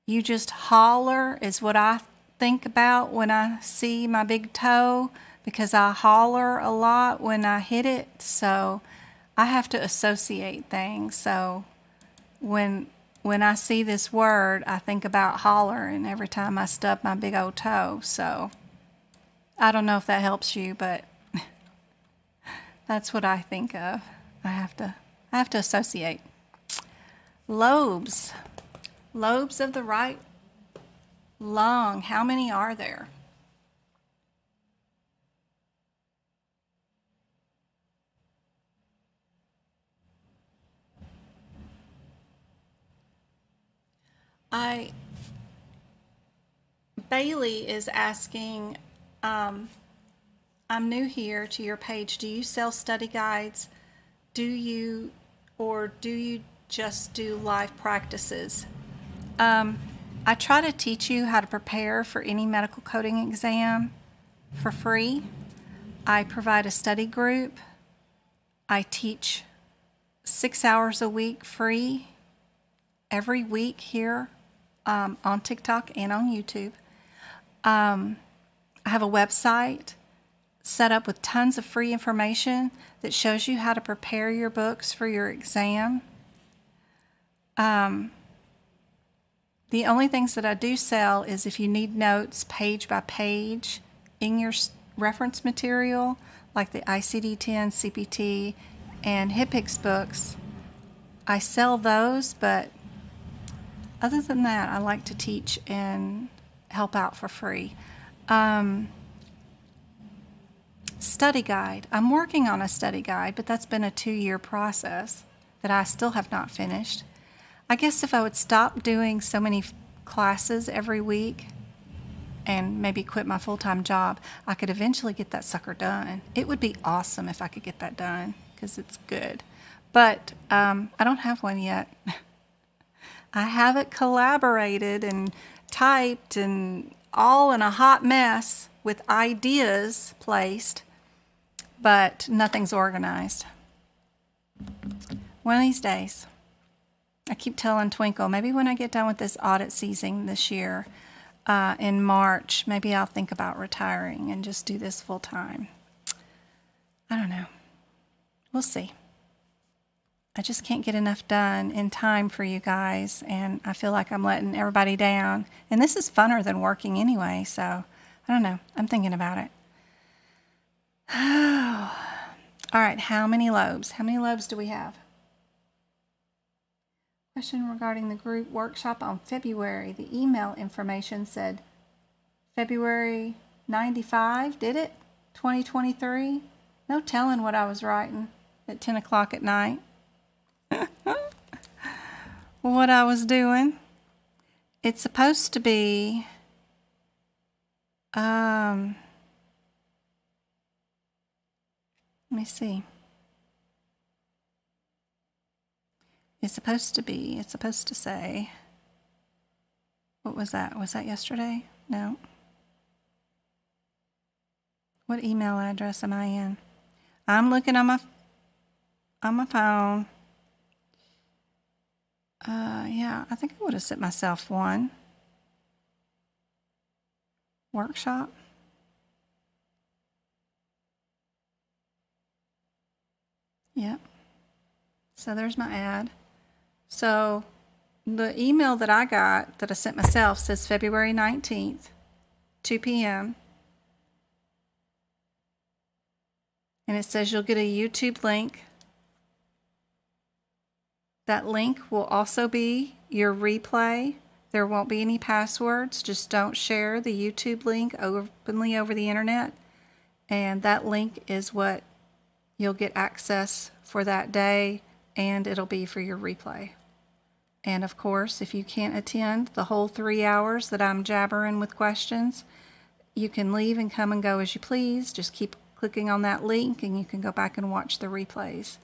You just holler is what I think about when I see my big toe, because I holler a lot when I hit it, so I have to associate things. So when I see this word, I think about hollering every time I stub my big old toe. So I don't know if that helps you, but that's what I think of. I have to associate. Lobes. Lobes of the right lung. How many are there? Bailey is asking, I'm new here to your page. Do you sell study guides? Do you just do live practices? I try to teach you how to prepare for any medical coding exam for free. I provide a study group. I teach 6 hours a week free every week here on TikTok and on YouTube. I have a website set up with tons of free information that shows you how to prepare your books for your exam. The only things that I do sell is if you need notes page by page in your reference material, like the ICD-10, CPT, and HIPICS books. I sell those, but other than that, I like to teach and help out for free. Study guide. I'm working on a study guide, but that's been a 2-year process that I still have not finished. I guess if I would stop doing so many classes every week and maybe quit my full-time job, I could eventually get that sucker done. It would be awesome if I could get that done because it's good. But I don't have one yet. I have it collaborated and typed and all in a hot mess with ideas placed, but nothing's organized. One of these days. I keep telling Twinkle, maybe when I get done with this audit season this year, in March, maybe I'll think about retiring and just do this full time. I don't know. We'll see. I just can't get enough done in time for you guys, and I feel like I'm letting everybody down. And this is funner than working anyway, so I don't know. I'm thinking about it. All right, how many lobes? How many lobes do we have? Question regarding the group workshop on February. The email information said February 95, did it? 2023? No telling what I was writing at 10 o'clock at night. What I was doing. It's supposed to be, let me see. It's supposed to say, what was that? Was that yesterday? No. What email address am I in? I'm looking on my phone. Yeah, I think I would have sent myself one. Workshop. Yep. So there's my ad. So the email that I got that I sent myself says February 19th, 2 p.m. And it says you'll get a YouTube link. That link will also be your replay. There won't be any passwords. Just don't share the YouTube link openly over the internet. And that link is what you'll get access for that day, and it'll be for your replay. And of course, if you can't attend the whole 3 hours that I'm jabbering with questions, you can leave and come and go as you please. Just keep clicking on that link and you can go back and watch the replays.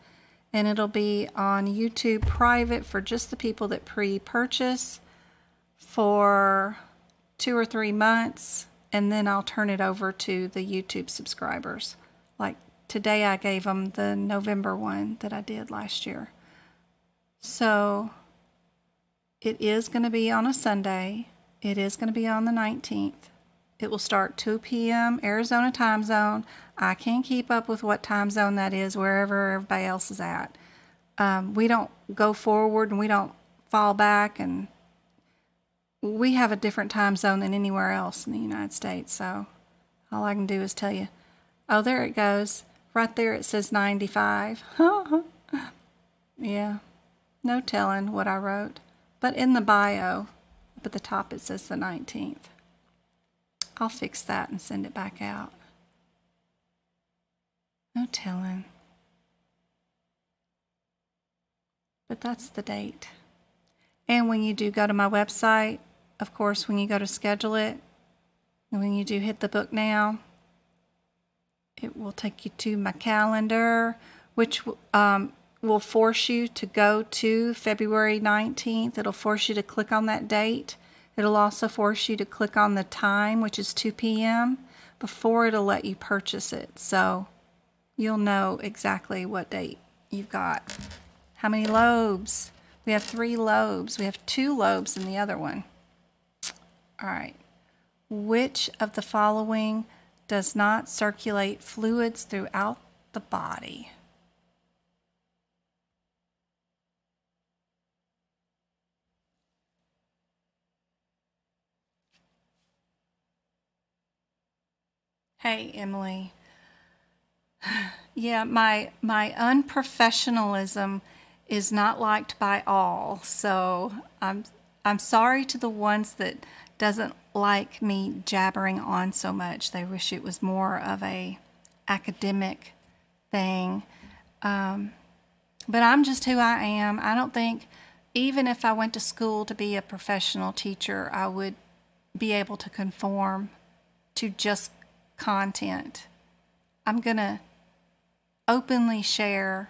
And it'll be on YouTube private for just the people that pre-purchase for 2 or 3 months, and then I'll turn it over to the YouTube subscribers. Like today I gave them the November one that I did last year. So it is going to be on a Sunday. It is going to be on the 19th. It will start 2 p.m. Arizona time zone. I can't keep up with what time zone that is wherever everybody else is at. We don't go forward and we don't fall back, and we have a different time zone than anywhere else in the United States. So all I can do is tell you, oh, there it goes. Right there it says 95. Yeah, no telling what I wrote. But in the bio, up at the top it says the 19th. I'll fix that and send it back out. No telling. But that's the date. And when you do go to my website, of course, when you go to schedule it, and when you do hit the book now, it will take you to my calendar, which will force you to go to February 19th. It'll force you to click on that date. It'll also force you to click on the time, which is 2 p.m., before it'll let you purchase it. So you'll know exactly what date you've got. How many lobes? We have 3 lobes. We have 2 lobes in the other one. All right. Which of the following does not circulate fluids throughout the body? Hey, Emily. Yeah, my unprofessionalism is not liked by all, so I'm sorry to the ones that doesn't like me jabbering on so much. They wish it was more of a academic thing, but I'm just who I am. I don't think, even if I went to school to be a professional teacher, I would be able to conform to just content. I'm gonna openly share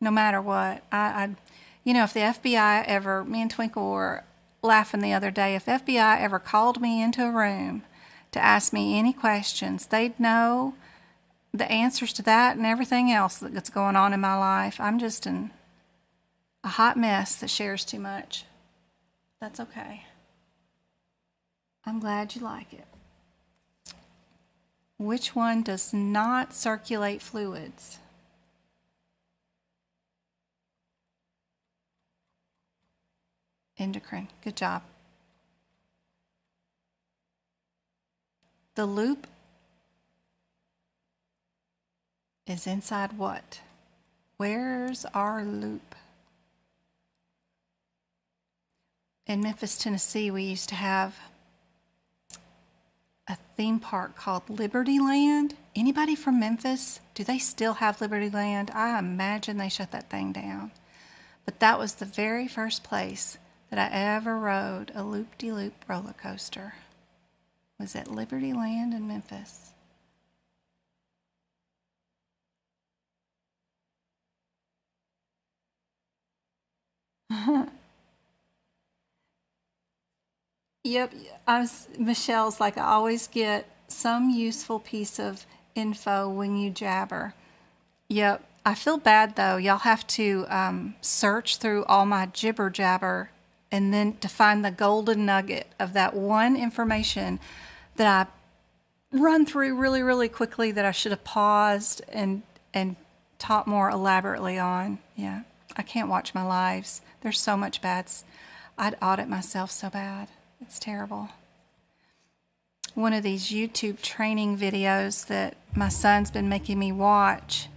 no matter what. If the FBI ever, me and Twinkle were laughing the other day, if FBI ever called me into a room to ask me any questions, they'd know the answers to that and everything else that's going on in my life. I'm just a hot mess that shares too much. That's okay. I'm glad you like it. Which one does not circulate fluids? Endocrine. Good job. The loop is inside what? Where's our loop? in Memphis, Tennessee, we used to have a theme park called Liberty Land. Anybody from Memphis? Do they still have Liberty Land? I imagine they shut that thing down. But that was the very first place that I ever rode a loop-de-loop roller coaster. Was at Liberty Land in Memphis. Yep, Michelle's like, I always get some useful piece of info when you jabber. Yep, I feel bad though. Y'all have to search through all my jibber jabber and then to find the golden nugget of that one information that I run through really, really quickly that I should have paused and taught more elaborately on. Yeah, I can't watch my lives. There's so much bad. I'd audit myself so bad. It's terrible. One of these YouTube training videos that my son's been making me watch,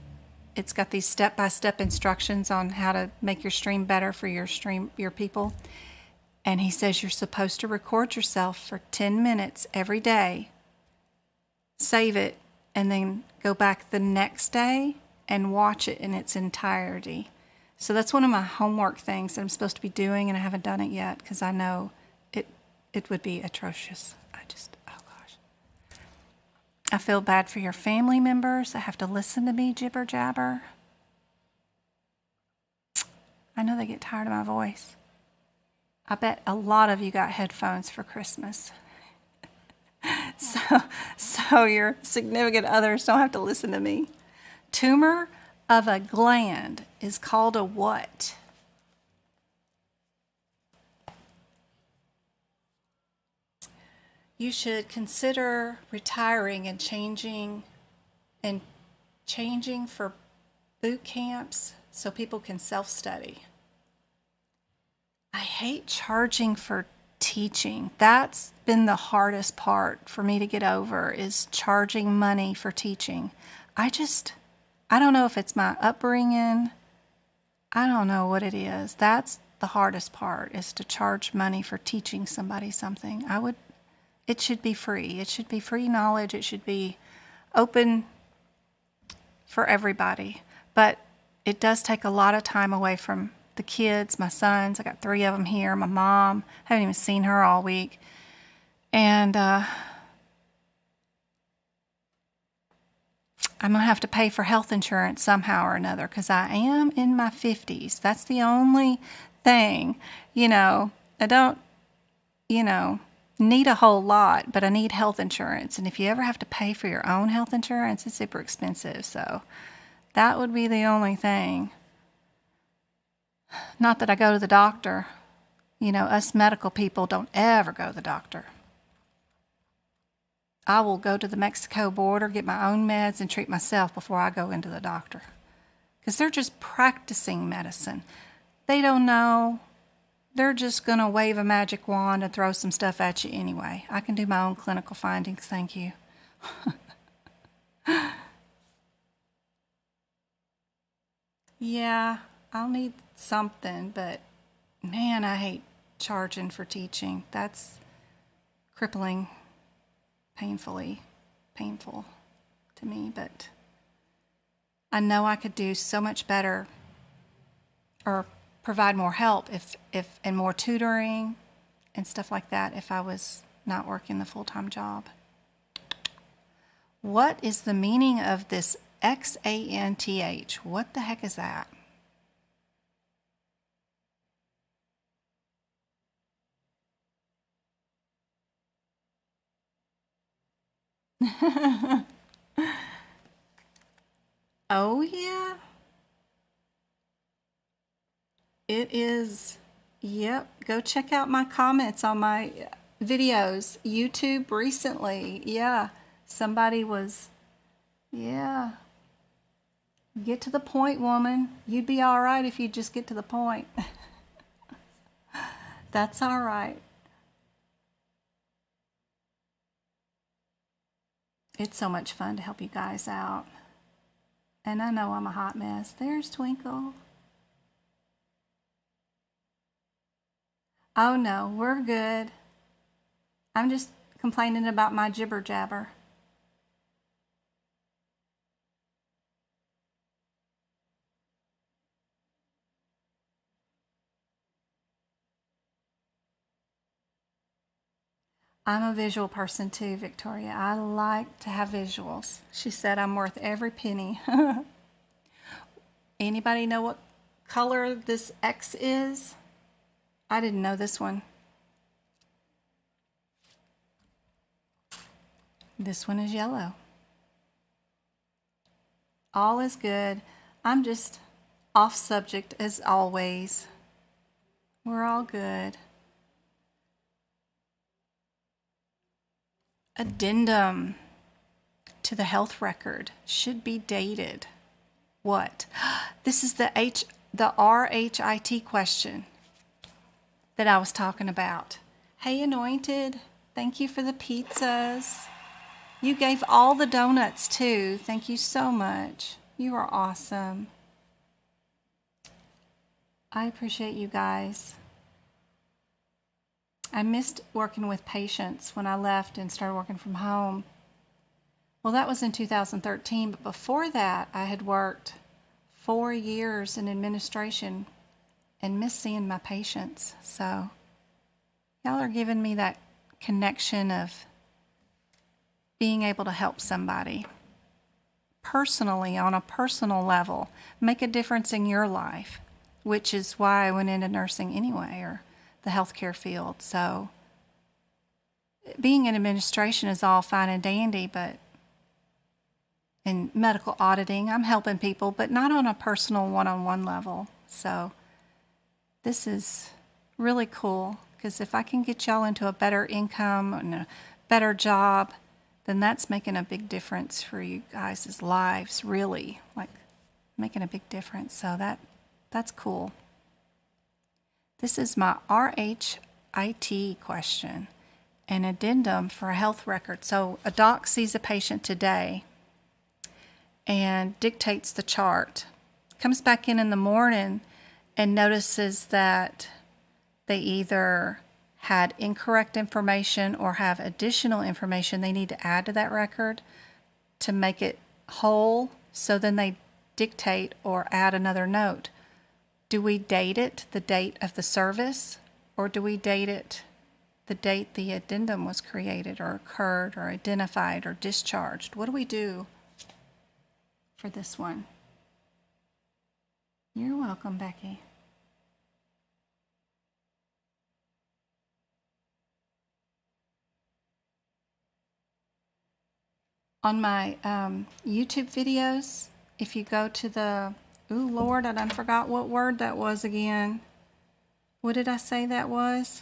it's got these step-by-step instructions on how to make your stream better for your people. And he says you're supposed to record yourself for 10 minutes every day, save it, and then go back the next day and watch it in its entirety. So that's one of my homework things that I'm supposed to be doing, and I haven't done it yet because I know it would be atrocious. Oh gosh. I feel bad for your family members that have to listen to me jibber jabber. I know they get tired of my voice. I bet a lot of you got headphones for Christmas. So your significant others don't have to listen to me. Tumor of a gland is called a what? You should consider retiring and changing for boot camps so people can self-study. I hate charging for teaching. That's been the hardest part for me to get over, is charging money for teaching. I don't know if it's my upbringing. I don't know what it is. That's the hardest part, is to charge money for teaching somebody something. It should be free. It should be free knowledge. It should be open for everybody. But it does take a lot of time away from the kids, my sons. I got 3 of them here. My mom, I haven't even seen her all week. And I'm going to have to pay for health insurance somehow or another because I am in my 50s. That's the only thing. I don't, need a whole lot, but I need health insurance. And if you ever have to pay for your own health insurance, it's super expensive. So that would be the only thing. Not that I go to the doctor. Us medical people don't ever go to the doctor. I will go to the Mexico border, get my own meds, and treat myself before I go into the doctor. Because they're just practicing medicine. They don't know. They're just going to wave a magic wand and throw some stuff at you anyway. I can do my own clinical findings, thank you. Yeah, I'll need something, but man, I hate charging for teaching. That's crippling, painful to me, but I know I could do so much better or provide more help and more tutoring and stuff like that if I was not working the full-time job. What is the meaning of this XANTH? What the heck is that? Oh yeah. It is, yep. Go check out my comments on my videos. YouTube recently. Yeah. Somebody was, yeah. Get to the point, woman. You'd be all right if you just get to the point. That's all right. It's so much fun to help you guys out. And I know I'm a hot mess. There's Twinkle. Oh no, we're good. I'm just complaining about my jibber jabber. I'm a visual person too, Victoria. I like to have visuals. She said I'm worth every penny. Anybody know what color this X is? I didn't know this one. This one is yellow. All is good. I'm just off subject as always. We're all good. Addendum to the health record should be dated. What? This is the RHIT question that I was talking about. Hey, Anointed, thank you for the pizzas. You gave all the donuts too. Thank you so much. You are awesome. I appreciate you guys. I missed working with patients when I left and started working from home. Well, that was in 2013, but before that, I had worked 4 years in administration and missed seeing my patients. So, y'all are giving me that connection of being able to help somebody personally, on a personal level, make a difference in your life, which is why I went into nursing anyway, or the healthcare field. So, being in administration is all fine and dandy, but in medical auditing, I'm helping people, but not on a personal one-on-one level. So this is really cool, because if I can get y'all into a better income and a better job, then that's making a big difference for you guys' lives, really, like making a big difference. So that's cool. This is my RHIT question, an addendum for a health record. So a doc sees a patient today and dictates the chart, comes back in the morning and notices that they either had incorrect information or have additional information they need to add to that record to make it whole. So then they dictate or add another note. Do we date it the date of the service, or do we date it the date the addendum was created or occurred or identified or discharged? What do we do for this one? You're welcome, Becky. On my YouTube videos, if you go to the, ooh, Lord, I done forgot what word that was again. What did I say that was?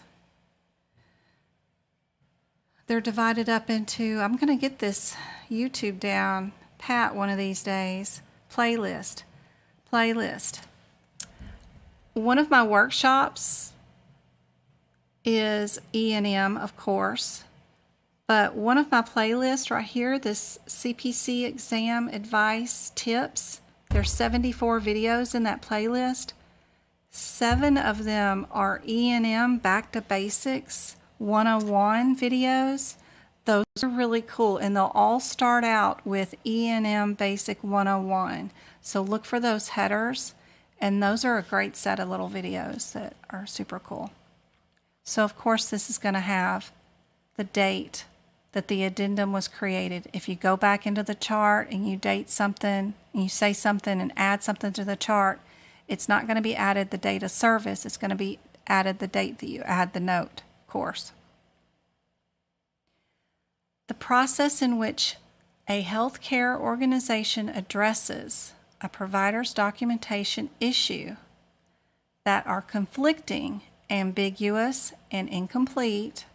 They're divided up into, I'm going to get this YouTube down pat one of these days. Playlist. One of my workshops is E&M, of course. But one of my playlists right here, this CPC exam advice tips, there's 74 videos in that playlist. 7 of them are E&M Back to Basics 101 videos. Those are really cool, and they'll all start out with E&M Basic 101. So look for those headers, and those are a great set of little videos that are super cool. So of course this is going to have the date that the addendum was created. If you go back into the chart and you date something, and you say something and add something to the chart, it's not going to be added the date of service. It's going to be added the date that you add the note, of course. The process in which a healthcare organization addresses a provider's documentation issue that are conflicting, ambiguous, and incomplete.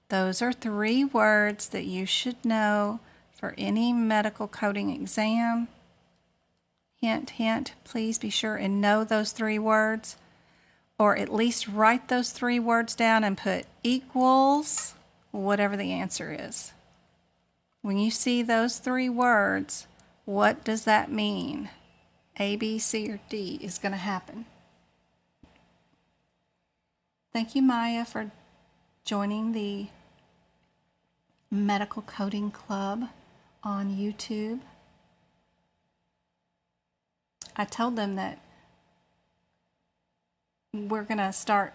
Those are 3 words that you should know for any medical coding exam. Hint, hint, please be sure and know those 3 words, or at least write those 3 words down and put equals whatever the answer is. When you see those 3 words, what does that mean? A, B, C, or D is going to happen. Thank you, Maya, for joining the Medical Coding Club on YouTube. I told them that we're going to start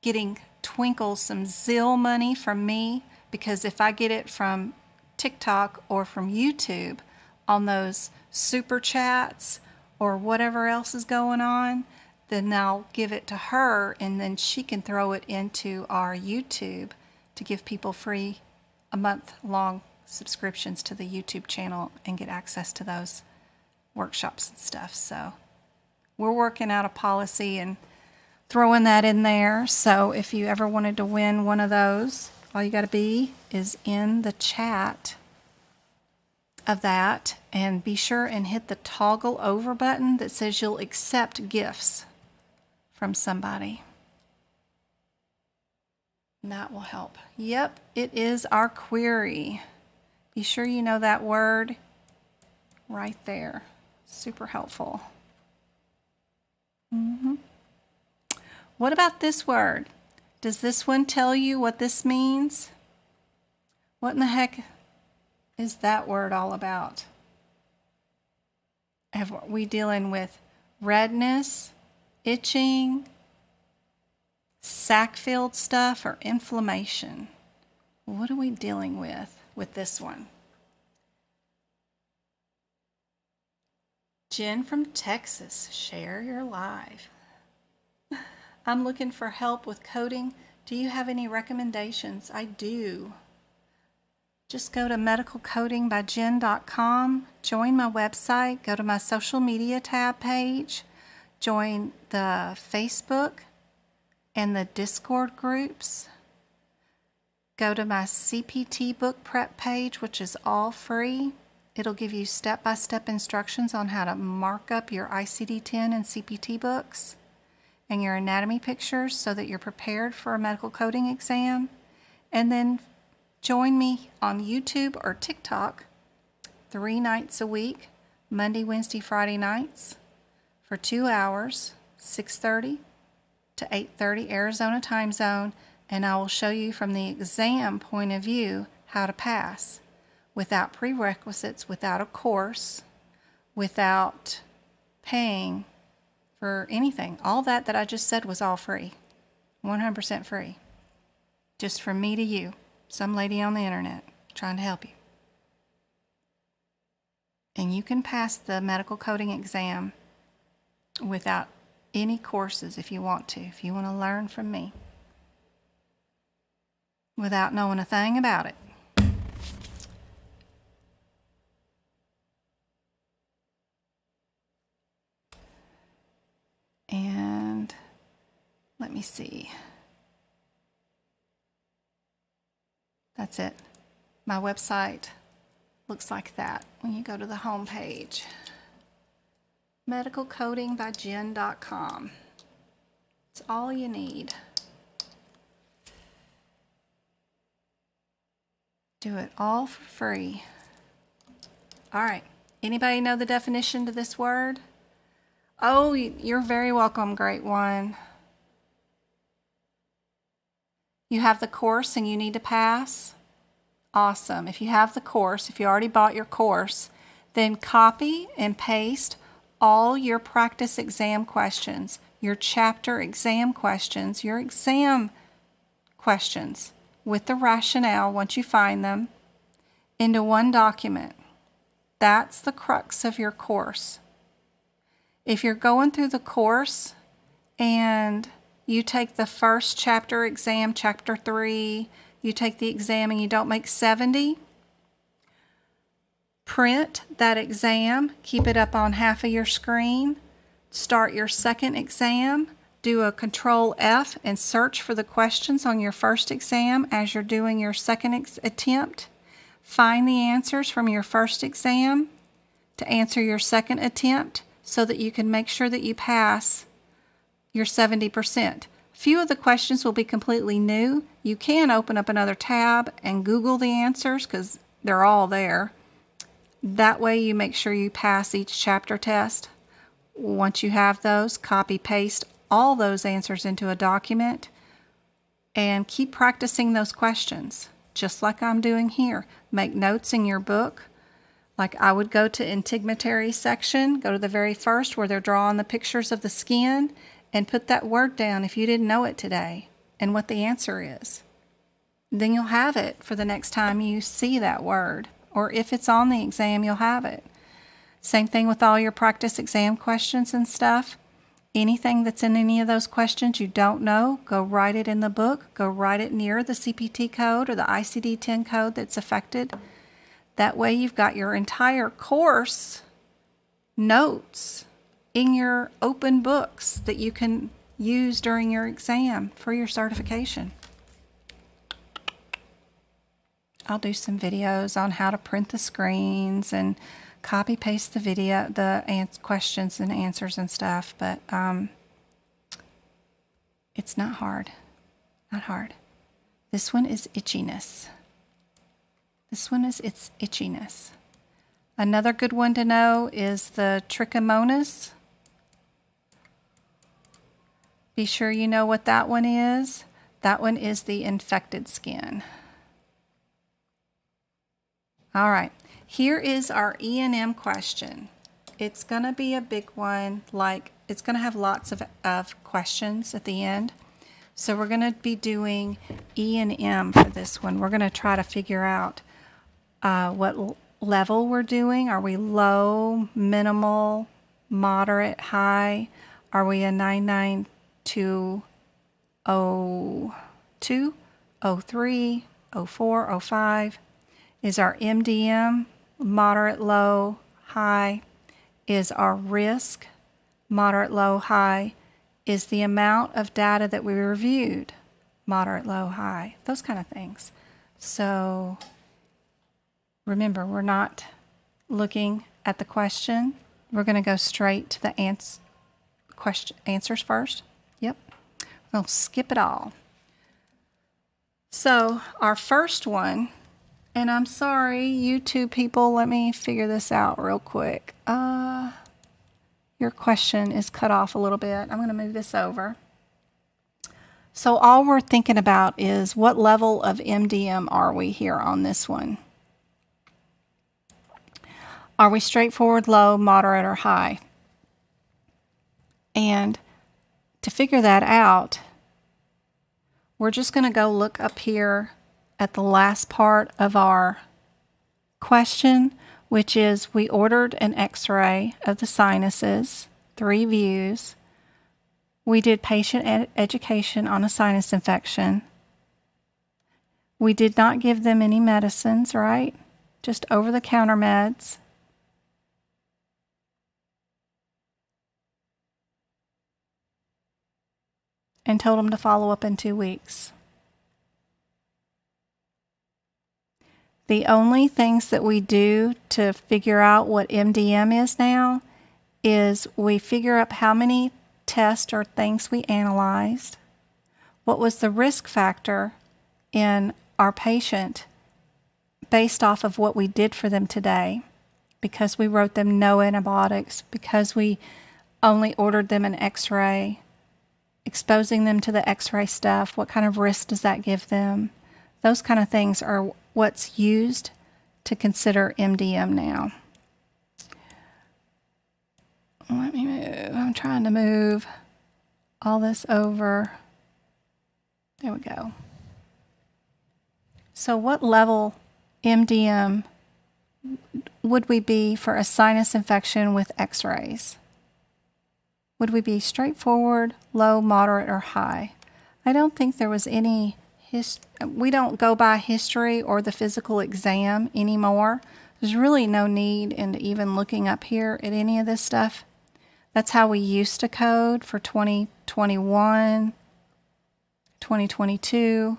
getting Twinkle some Zelle money from me, because if I get it from TikTok or from YouTube on those super chats or whatever else is going on, then I'll give it to her, and then she can throw it into our YouTube to give people free a month-long subscriptions to the YouTube channel and get access to those workshops and stuff. So we're working out a policy and throwing that in there. So if you ever wanted to win one of those, all you got to be is in the chat of that, and be sure and hit the toggle over button that says you'll accept gifts from somebody. And that will help. Yep, it is our query. Be sure you know that word right there. Super helpful. What about this word? Does this one tell you what this means? What in the heck is that word all about? Are we dealing with redness, itching, sac-filled stuff, or inflammation? What are we dealing with this one? Jen from Texas, share your live. I'm looking for help with coding. Do you have any recommendations? I do. Just go to medicalcodingbyjen.com, join my website, go to my social media tab page, join the Facebook and the Discord groups. Go to my CPT book prep page, which is all free. It'll give you step-by-step instructions on how to mark up your ICD-10 and CPT books and your anatomy pictures so that you're prepared for a medical coding exam. And then join me on YouTube or TikTok 3 nights a week, Monday, Wednesday, Friday nights, for 2 hours, 6:30 to 8:30 Arizona time zone, and I will show you from the exam point of view how to pass without prerequisites, without a course, without paying for anything. All that I just said was all free, 100% free, just from me to you, some lady on the internet trying to help you. And you can pass the medical coding exam without any courses if you want to, if you want to learn from me without knowing a thing about it. And let me see. That's it. My website looks like that when you go to the home page. medicalcodingbyjen.com. It's all you need. Do it all for free. All right. Anybody know the definition to this word? Oh, you're very welcome, great one. You have the course and you need to pass? Awesome. If you have the course, if you already bought your course, then copy and paste all your practice exam questions, your chapter exam questions, your exam questions with the rationale once you find them into one document. That's the crux of your course. If you're going through the course and you take the first chapter exam, chapter 3, you take the exam and you don't make 70, print that exam, keep it up on half of your screen, start your second exam, do a Control F and search for the questions on your first exam as you're doing your second attempt. Find the answers from your first exam to answer your second attempt so that you can make sure that you pass your 70%. Few of the questions will be completely new. You can open up another tab and Google the answers because they're all there. That way you make sure you pass each chapter test. Once you have those, copy, paste all those answers into a document and keep practicing those questions, just like I'm doing here. Make notes in your book. Like I would go to integumentary section, go to the very first where they're drawing the pictures of the skin, and put that word down if you didn't know it today and what the answer is. Then you'll have it for the next time you see that word. Or if it's on the exam, you'll have it. Same thing with all your practice exam questions and stuff. Anything that's in any of those questions you don't know, go write it in the book. Go write it near the CPT code or the ICD-10 code that's affected. That way you've got your entire course notes in your open books that you can use during your exam for your certification. I'll do some videos on how to print the screens and copy paste the video, the questions and answers and stuff, but it's not hard. Not hard. This one is itchiness. This one is its itchiness. Another good one to know is the trichomonas. Be sure you know what that one is. That one is the infected skin. All right, here is our E&M question. It's going to be a big one, like it's going to have lots of questions at the end. So we're going to be doing E&M for this one. We're going to try to figure out what level we're doing. Are we low, minimal, moderate, high? Are we a 99202, 03, 04, 05? Is our MDM moderate, low, high? Is our risk moderate, low, high? Is the amount of data that we reviewed moderate, low, high? Those kind of things. So remember, we're not looking at the question. We're going to go straight to the answers first. Yep. We'll skip it all. So our first one, and I'm sorry, YouTube people, let me figure this out real quick. Your question is cut off a little bit. I'm going to move this over. So all we're thinking about is what level of MDM are we here on this one? Are we straightforward, low, moderate, or high? And to figure that out, we're just going to go look up here at the last part of our question, which is we ordered an x-ray of the sinuses, 3 views. We did patient education on a sinus infection. We did not give them any medicines, right? Just over-the-counter meds. And told them to follow up in 2 weeks. The only things that we do to figure out what MDM is now is we figure up how many tests or things we analyzed, what was the risk factor in our patient based off of what we did for them today, because we wrote them no antibiotics, because we only ordered them an x-ray, exposing them to the x-ray stuff, what kind of risk does that give them? Those kind of things are what's used to consider MDM now. Let me move. I'm trying to move all this over. There we go. So what level MDM would we be for a sinus infection with x-rays? Would we be straightforward, low, moderate, or high? I don't think there was any we don't go by history or the physical exam anymore. There's really no need in even looking up here at any of this stuff. That's how we used to code for 2021, 2022.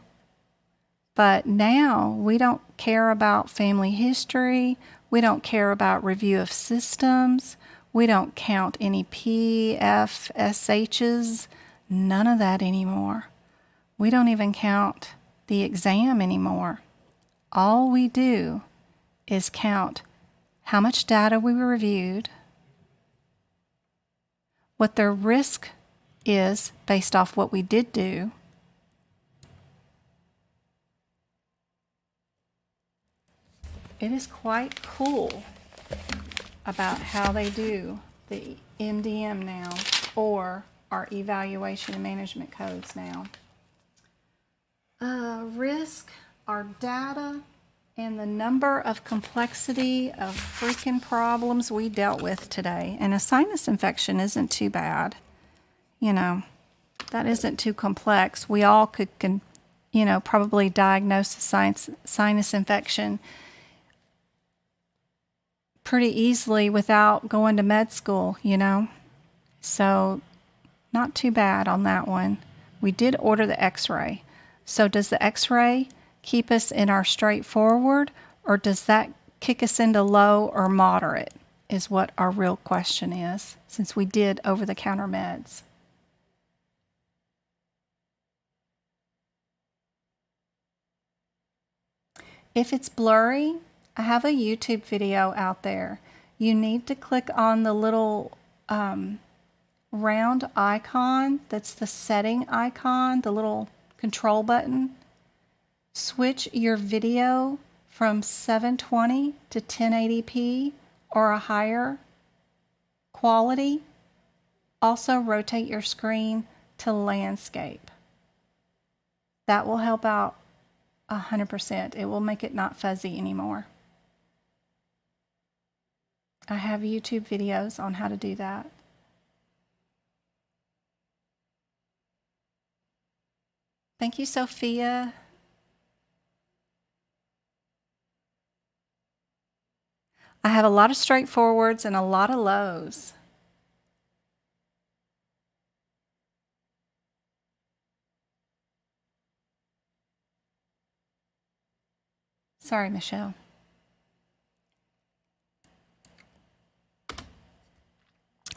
But now we don't care about family history. We don't care about review of systems. We don't count any PFSHs. None of that anymore. We don't even count the exam anymore. All we do is count how much data we reviewed, what their risk is based off what we did do. It is quite cool about how they do the MDM now, or our evaluation and management codes now. Risk, our data, and the number of complexity of freaking problems we dealt with today. And a sinus infection isn't too bad. You know, that isn't too complex. We all could, probably diagnose a sinus infection pretty easily without going to med school, So not too bad on that one. We did order the x-ray. So does the x-ray keep us in our straightforward, or does that kick us into low or moderate, is what our real question is, since we did over-the-counter meds. If it's blurry, I have a YouTube video out there. You need to click on the little round icon that's the setting icon, the little control button. Switch your video from 720 to 1080p or a higher quality. Also rotate your screen to landscape. That will help out 100%. It will make it not fuzzy anymore. I have YouTube videos on how to do that. Thank you, Sophia. I have a lot of straightforwards and a lot of lows. Sorry, Michelle.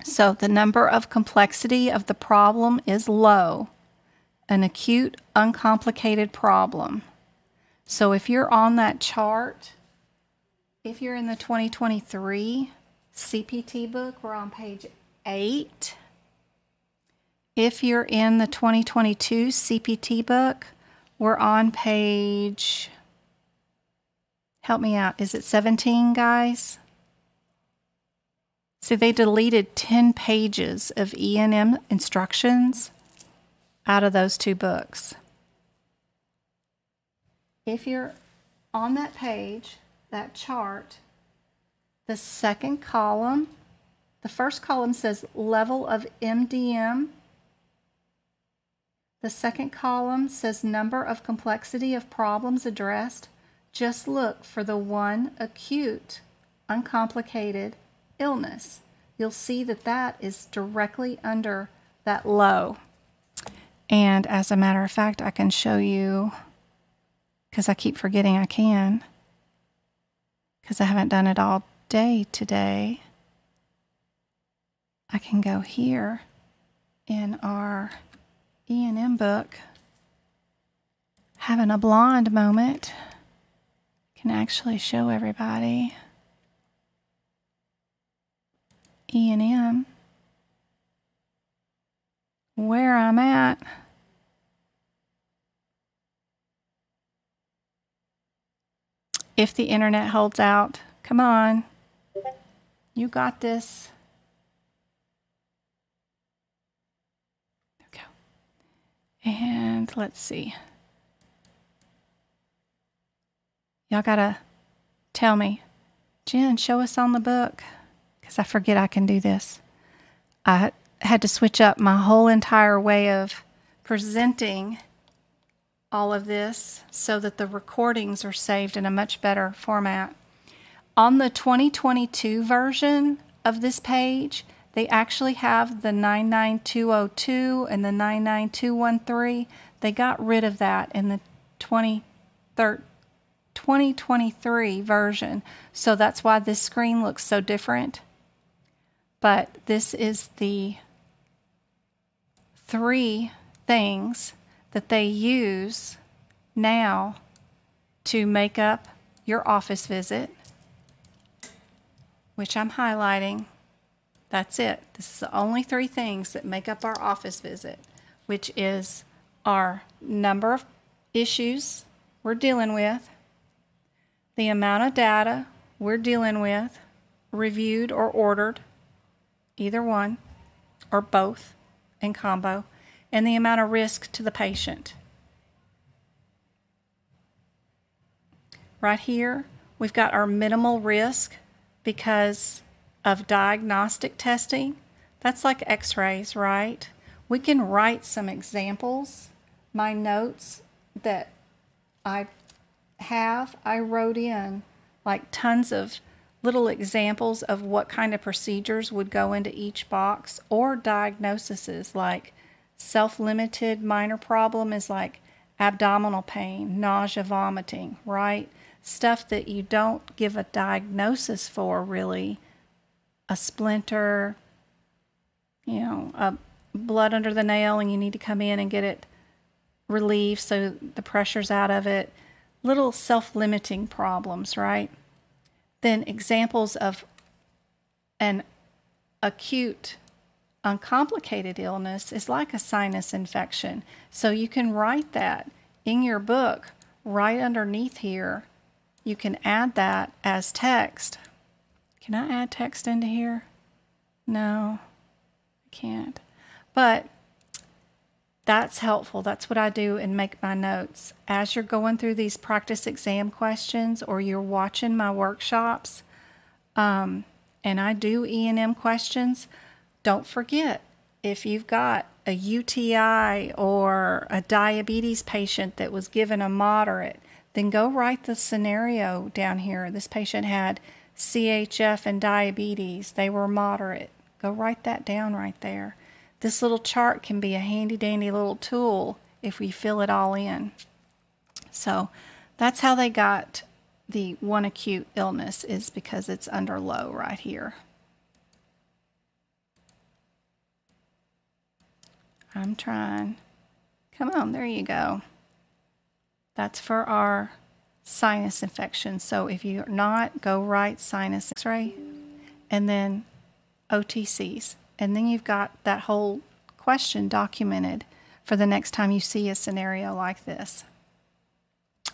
So the number of complexity of the problem is low, an acute, uncomplicated problem. So if you're on that chart, if you're in the 2023 CPT book, we're on page 8. If you're in the 2022 CPT book, we're on page, help me out, is it 17, guys? So they deleted 10 pages of E&M instructions out of those two books. If you're on that page, that chart, the second column, the first column says level of MDM. The second column says number of complexity of problems addressed. Just look for the one acute, uncomplicated illness. You'll see that that is directly under that low. And as a matter of fact, I can show you, because I keep forgetting I can, because I haven't done it all day today. I can go here in our E&M book, having a blonde moment. Can actually show everybody E&M, where I'm at. If the internet holds out, come on, you got this. There we go. And let's see. Y'all gotta tell me, Jen, show us on the book, because I forget I can do this. I had to switch up my whole entire way of presenting all of this so that the recordings are saved in a much better format. On the 2022 version of this page, they actually have the 99202 and the 99213. They got rid of that in the 2023 version. So that's why this screen looks so different. But this is the 3 things that they use now to make up your office visit, which I'm highlighting. That's it. This is the only three things that make up our office visit, which is our number of issues we're dealing with, the amount of data we're dealing with, reviewed or ordered, either one or both in combo, and the amount of risk to the patient. Right here, we've got our minimal risk because of diagnostic testing. That's like x-rays, right? We can write some examples. My notes that I wrote in like tons of little examples of what kind of procedures would go into each box, or diagnoses like self-limited minor problem is like abdominal pain, nausea, vomiting, right? Stuff that you don't give a diagnosis for, really. A splinter, a blood under the nail and you need to come in and get it relieved so the pressure's out of it. Little self-limiting problems, right? Then examples of an acute, uncomplicated illness is like a sinus infection. So you can write that in your book right underneath here. You can add that as text. Can I add text into here? No, I can't. But that's helpful. That's what I do and make my notes. As you're going through these practice exam questions or you're watching my workshops, and I do E&M questions, don't forget, if you've got a UTI or a diabetes patient that was given a moderate, then go write the scenario down here. This patient had CHF and diabetes. They were moderate. Go write that down right there. This little chart can be a handy-dandy little tool if we fill it all in. So that's how they got the one acute illness, is because it's under low right here. I'm trying. Come on, there you go. That's for our sinus infection. So if you're not, go write sinus x-ray and then OTCs. And then you've got that whole question documented for the next time you see a scenario like this.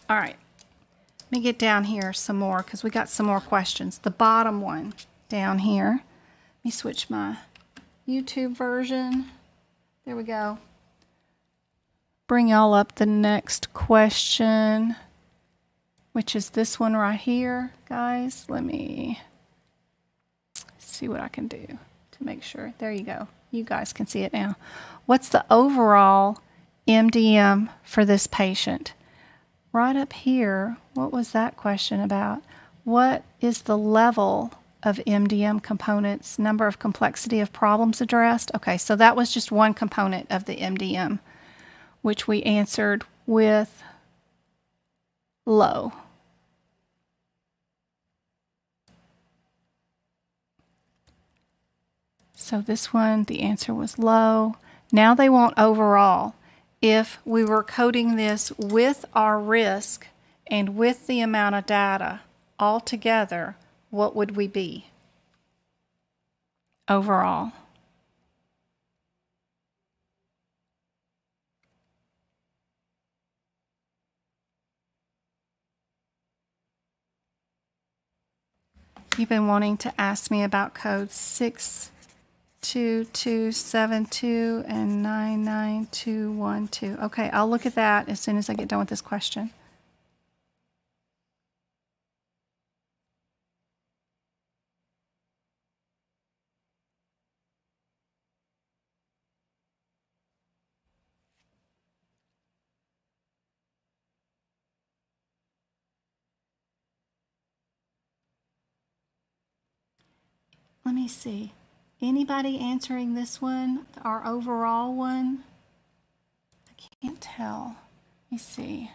All right, let me get down here some more because we got some more questions. The bottom one down here, let me switch my YouTube version. There we go. Bring y'all up the next question, which is this one right here, guys. Let me see what I can do to make sure. There you go. You guys can see it now. What's the overall MDM for this patient? Right up here, what was that question about? What is the level of MDM components, number of complexity of problems addressed? Okay, so that was just one component of the MDM, which we answered with low. So this one, the answer was low. Now they want overall. If we were coding this with our risk and with the amount of data all together, what would we be overall? You've been wanting to ask me about codes 62272 and 99212. Okay, I'll look at that as soon as I get done with this question. Let me see. Anybody answering this one, our overall one? I can't tell. Let me see.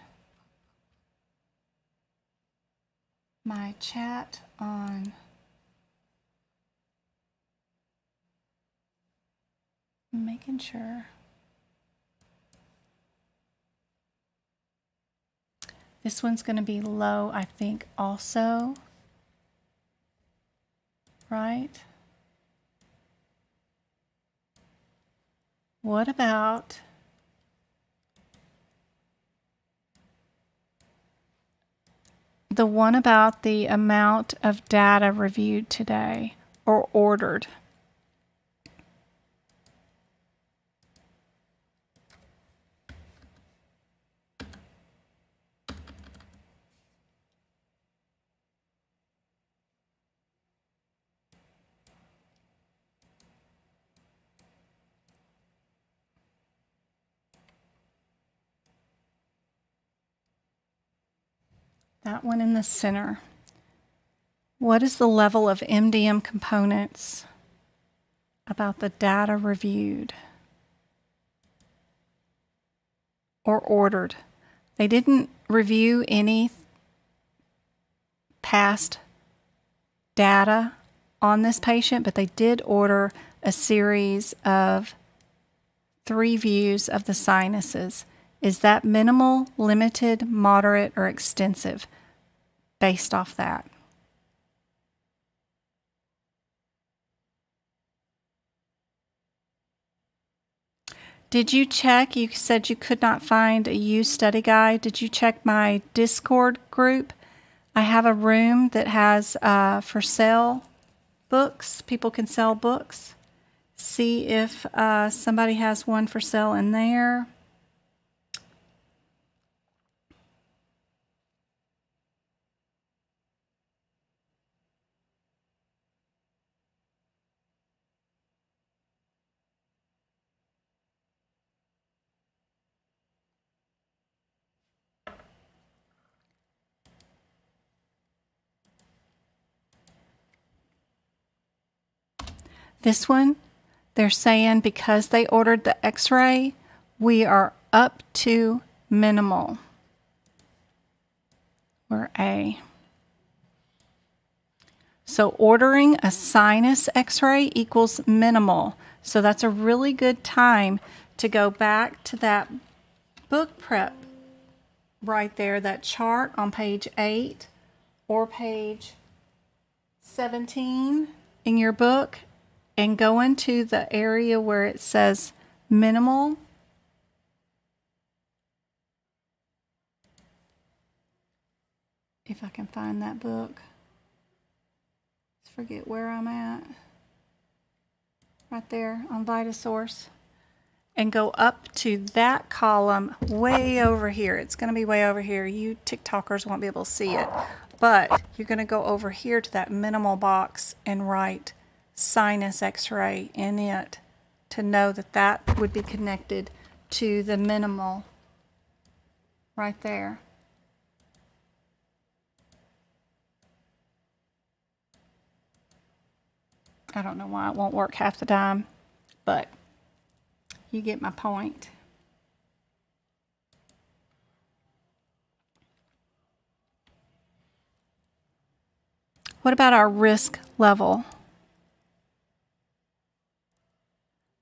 My chat on making sure. This one's going to be low, I think, also. Right? What about the one about the amount of data reviewed today or ordered? That one in the center. What is the level of MDM components about the data reviewed or ordered? They didn't review any past data on this patient, but they did order a series of 3 views of the sinuses. Is that minimal, limited, moderate, or extensive based off that? Did you check? You said you could not find a used study guide. Did you check my Discord group? I have a room that has for sale books. People can sell books. See if somebody has one for sale in there. This one, they're saying because they ordered the x-ray, we are up to minimal. We're A. So ordering a sinus x-ray equals minimal. So that's a really good time to go back to that book prep right there, that chart on page 8 or page 17 in your book, and go into the area where it says minimal. If I can find that book. Let's forget where I'm at. Right there on VitaSource. And go up to that column way over here. It's going to be way over here. You TikTokers won't be able to see it. But you're going to go over here to that minimal box and write sinus x-ray in it to know that that would be connected to the minimal right there. I don't know why it won't work half the time, but you get my point. What about our risk level?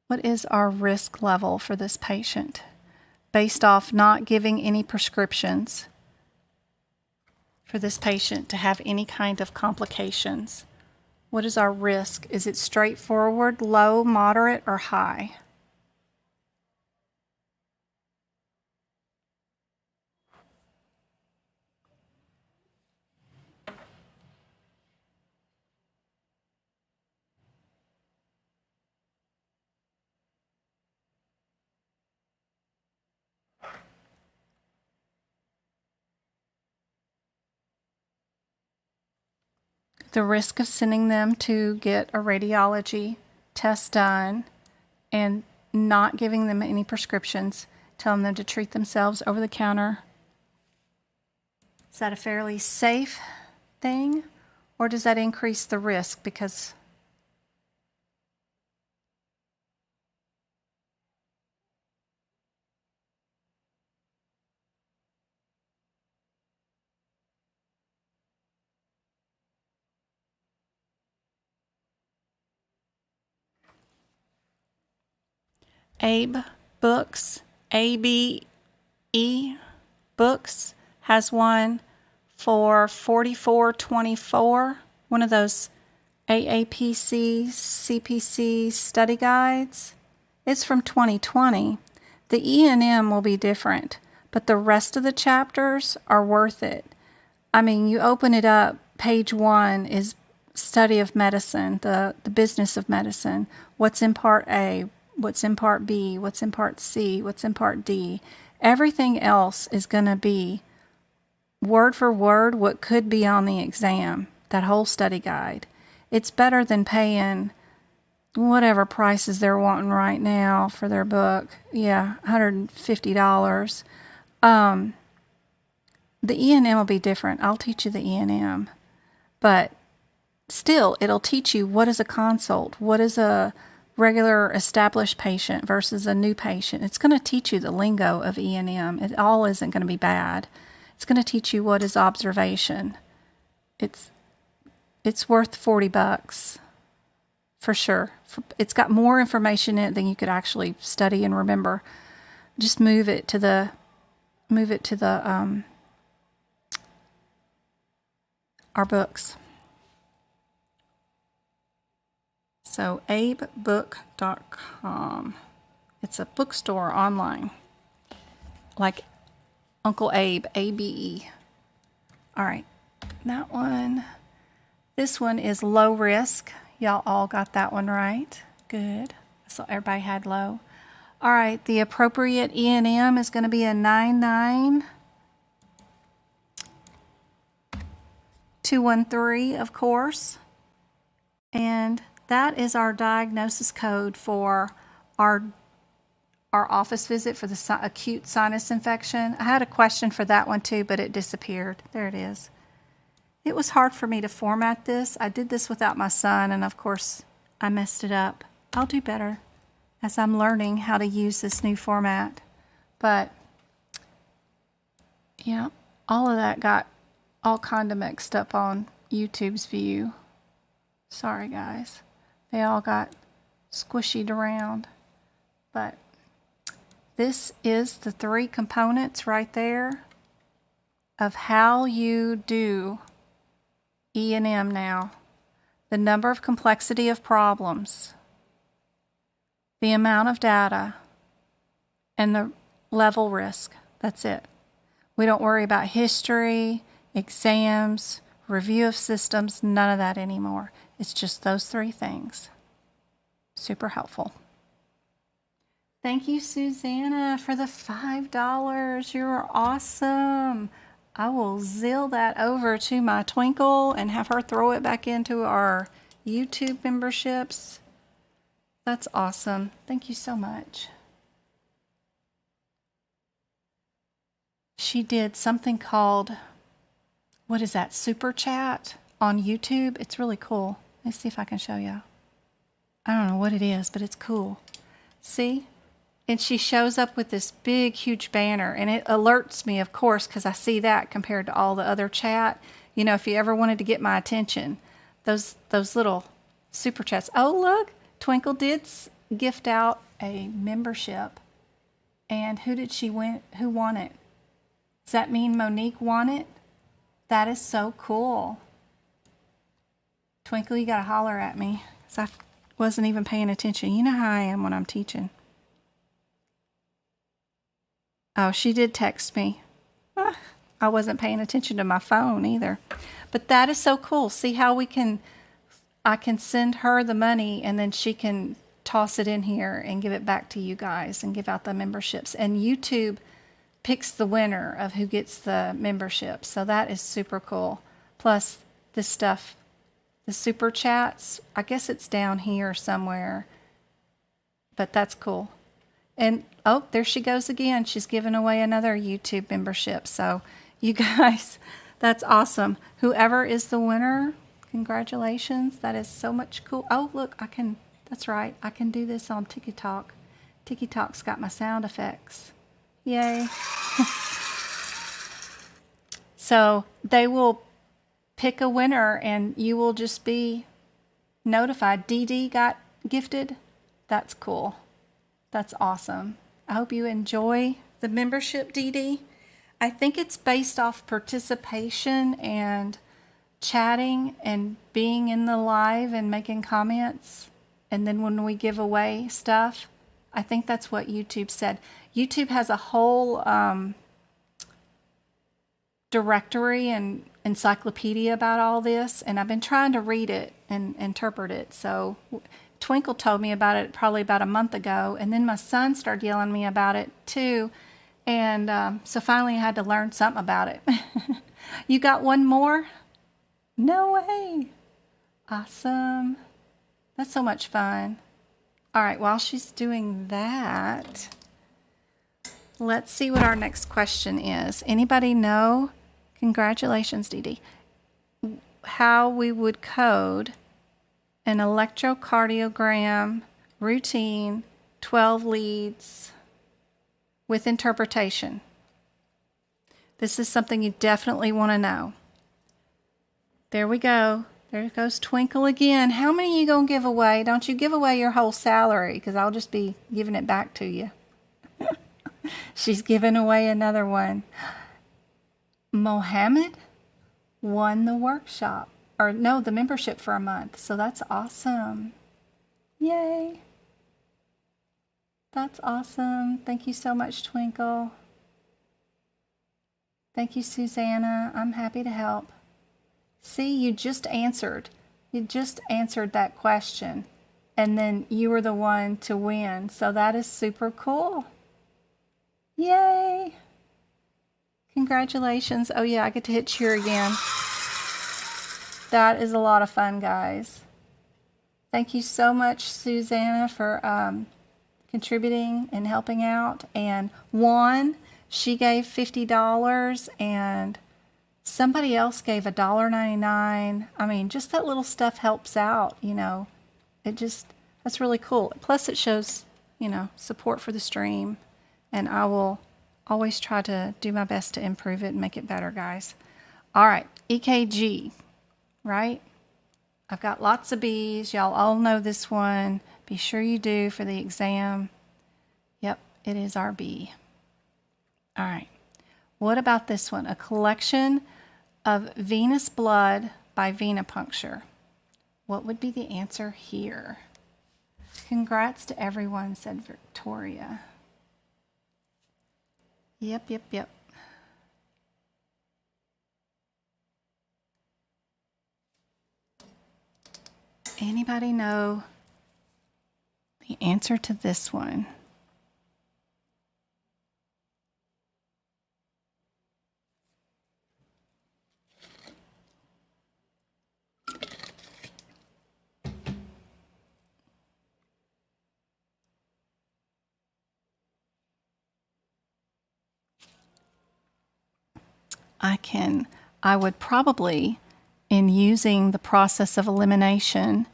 What is our risk level for this patient based off not giving any prescriptions for this patient to have any kind of complications? What is our risk? Is it straightforward, low, moderate, or high? The risk of sending them to get a radiology test done and not giving them any prescriptions, telling them to treat themselves over the counter. Is that a fairly safe thing, or does that increase the risk because Abe Books, ABE Books has one for $44.24, one of those AAPC, CPC study guides. It's from 2020. The E&M will be different, but the rest of the chapters are worth it. I mean, you open it up, page 1 is study of medicine, the business of medicine. What's in part A, what's in part B, what's in part C, what's in part D. Everything else is going to be word for word what could be on the exam, that whole study guide. It's better than paying whatever prices they're wanting right now for their book. Yeah, $150. The E&M will be different. I'll teach you the E&M. But still, it'll teach you what is a consult, what is a regular established patient versus a new patient. It's going to teach you the lingo of E&M. It all isn't going to be bad. It's going to teach you what is observation. It's worth $40 for sure. It's got more information in it than you could actually study and remember. Just move it to the our books. So abebook.com. It's a bookstore online. Like Uncle Abe, A-B-E. All right, that one. This one is low risk. Y'all all got that one right. Good. So everybody had low. All right, the appropriate E&M is going to be a 99213, of course. And that is our diagnosis code for our office visit for the acute sinus infection. I had a question for that one too, but it disappeared. There it is. It was hard for me to format this. I did this without my son, and of course, I messed it up. I'll do better as I'm learning how to use this new format. But, yeah, all of that got all kind of mixed up on YouTube's view. Sorry, guys. They all got squishied around. But this is the 3 components right there of how you do E&M now. The number of complexity of problems, the amount of data, and the level risk. That's it. We don't worry about history, exams, review of systems, none of that anymore. It's just those 3 things. Super helpful. Thank you, Susanna, for the $5. You're awesome. I will zill that over to my Twinkle and have her throw it back into our YouTube memberships. That's awesome. Thank you so much. She did something called, what is that, Super Chat on YouTube. It's really cool. Let's see if I can show you. I don't know what it is, but it's cool. See? And she shows up with this big, huge banner, and it alerts me, of course, because I see that compared to all the other chat. You know, if you ever wanted to get my attention, those little super chats. Oh, look, Twinkle did gift out a membership. And who did she win? Who won it? Does that mean Monique won it? That is so cool. Twinkle, you got to holler at me, because I wasn't even paying attention. You know how I am when I'm teaching. Oh, she did text me. I wasn't paying attention to my phone either. But that is so cool. See how I can send her the money and then she can toss it in here and give it back to you guys and give out the memberships. And YouTube picks the winner of who gets the membership. So that is super cool. Plus this stuff, the super chats, I guess it's down here somewhere. But that's cool. And, oh, there she goes again. She's giving away another YouTube membership. So, you guys, that's awesome. Whoever is the winner, congratulations. That is so much cool. Oh, look, that's right. I can do this on TikTok. TikTok's got my sound effects. Yay. So, they will pick a winner and you will just be notified. DD got gifted. That's cool. That's awesome. I hope you enjoy the membership, Dee Dee. I think it's based off participation and chatting and being in the live and making comments. And then when we give away stuff, I think that's what YouTube said. YouTube has a whole directory and encyclopedia about all this, and I've been trying to read it and interpret it. So Twinkle told me about it probably about a month ago, and then my son started yelling at me about it too, and so finally I had to learn something about it. You got one more? No way. Awesome. That's so much fun. All right, while she's doing that, let's see what our next question is. Anybody know? Congratulations, Dee Dee. How we would code an electrocardiogram routine, 12 leads with interpretation. This is something you definitely want to know. There we go. There goes Twinkle again. How many are you going to give away? Don't you give away your whole salary, because I'll just be giving it back to you. She's giving away another one. Mohammed won the workshop, or no, the membership for a month. So that's awesome. Yay. That's awesome. Thank you so much, Twinkle. Thank you, Susanna. I'm happy to help. See, you just answered. You just answered that question, and then you were the one to win. So that is super cool. Yay. Congratulations. Oh yeah, I get to hit cheer again. That is a lot of fun, guys. Thank you so much, Susanna, for contributing and helping out. And Juan, she gave $50, and somebody else gave $1.99. I mean, just that little stuff helps out, you know. That's really cool. Plus it shows, you know, support for the stream. And I will always try to do my best to improve it and make it better, guys. All right, EKG, right? I've got lots of B's. Y'all all know this one. Be sure you do for the exam. Yep, it is our B. All right. What about this one? A collection of venous blood by venipuncture. What would be the answer here? Congrats to everyone, said Victoria. Yep. Anybody know the answer to this one? I would probably, in using the process of elimination,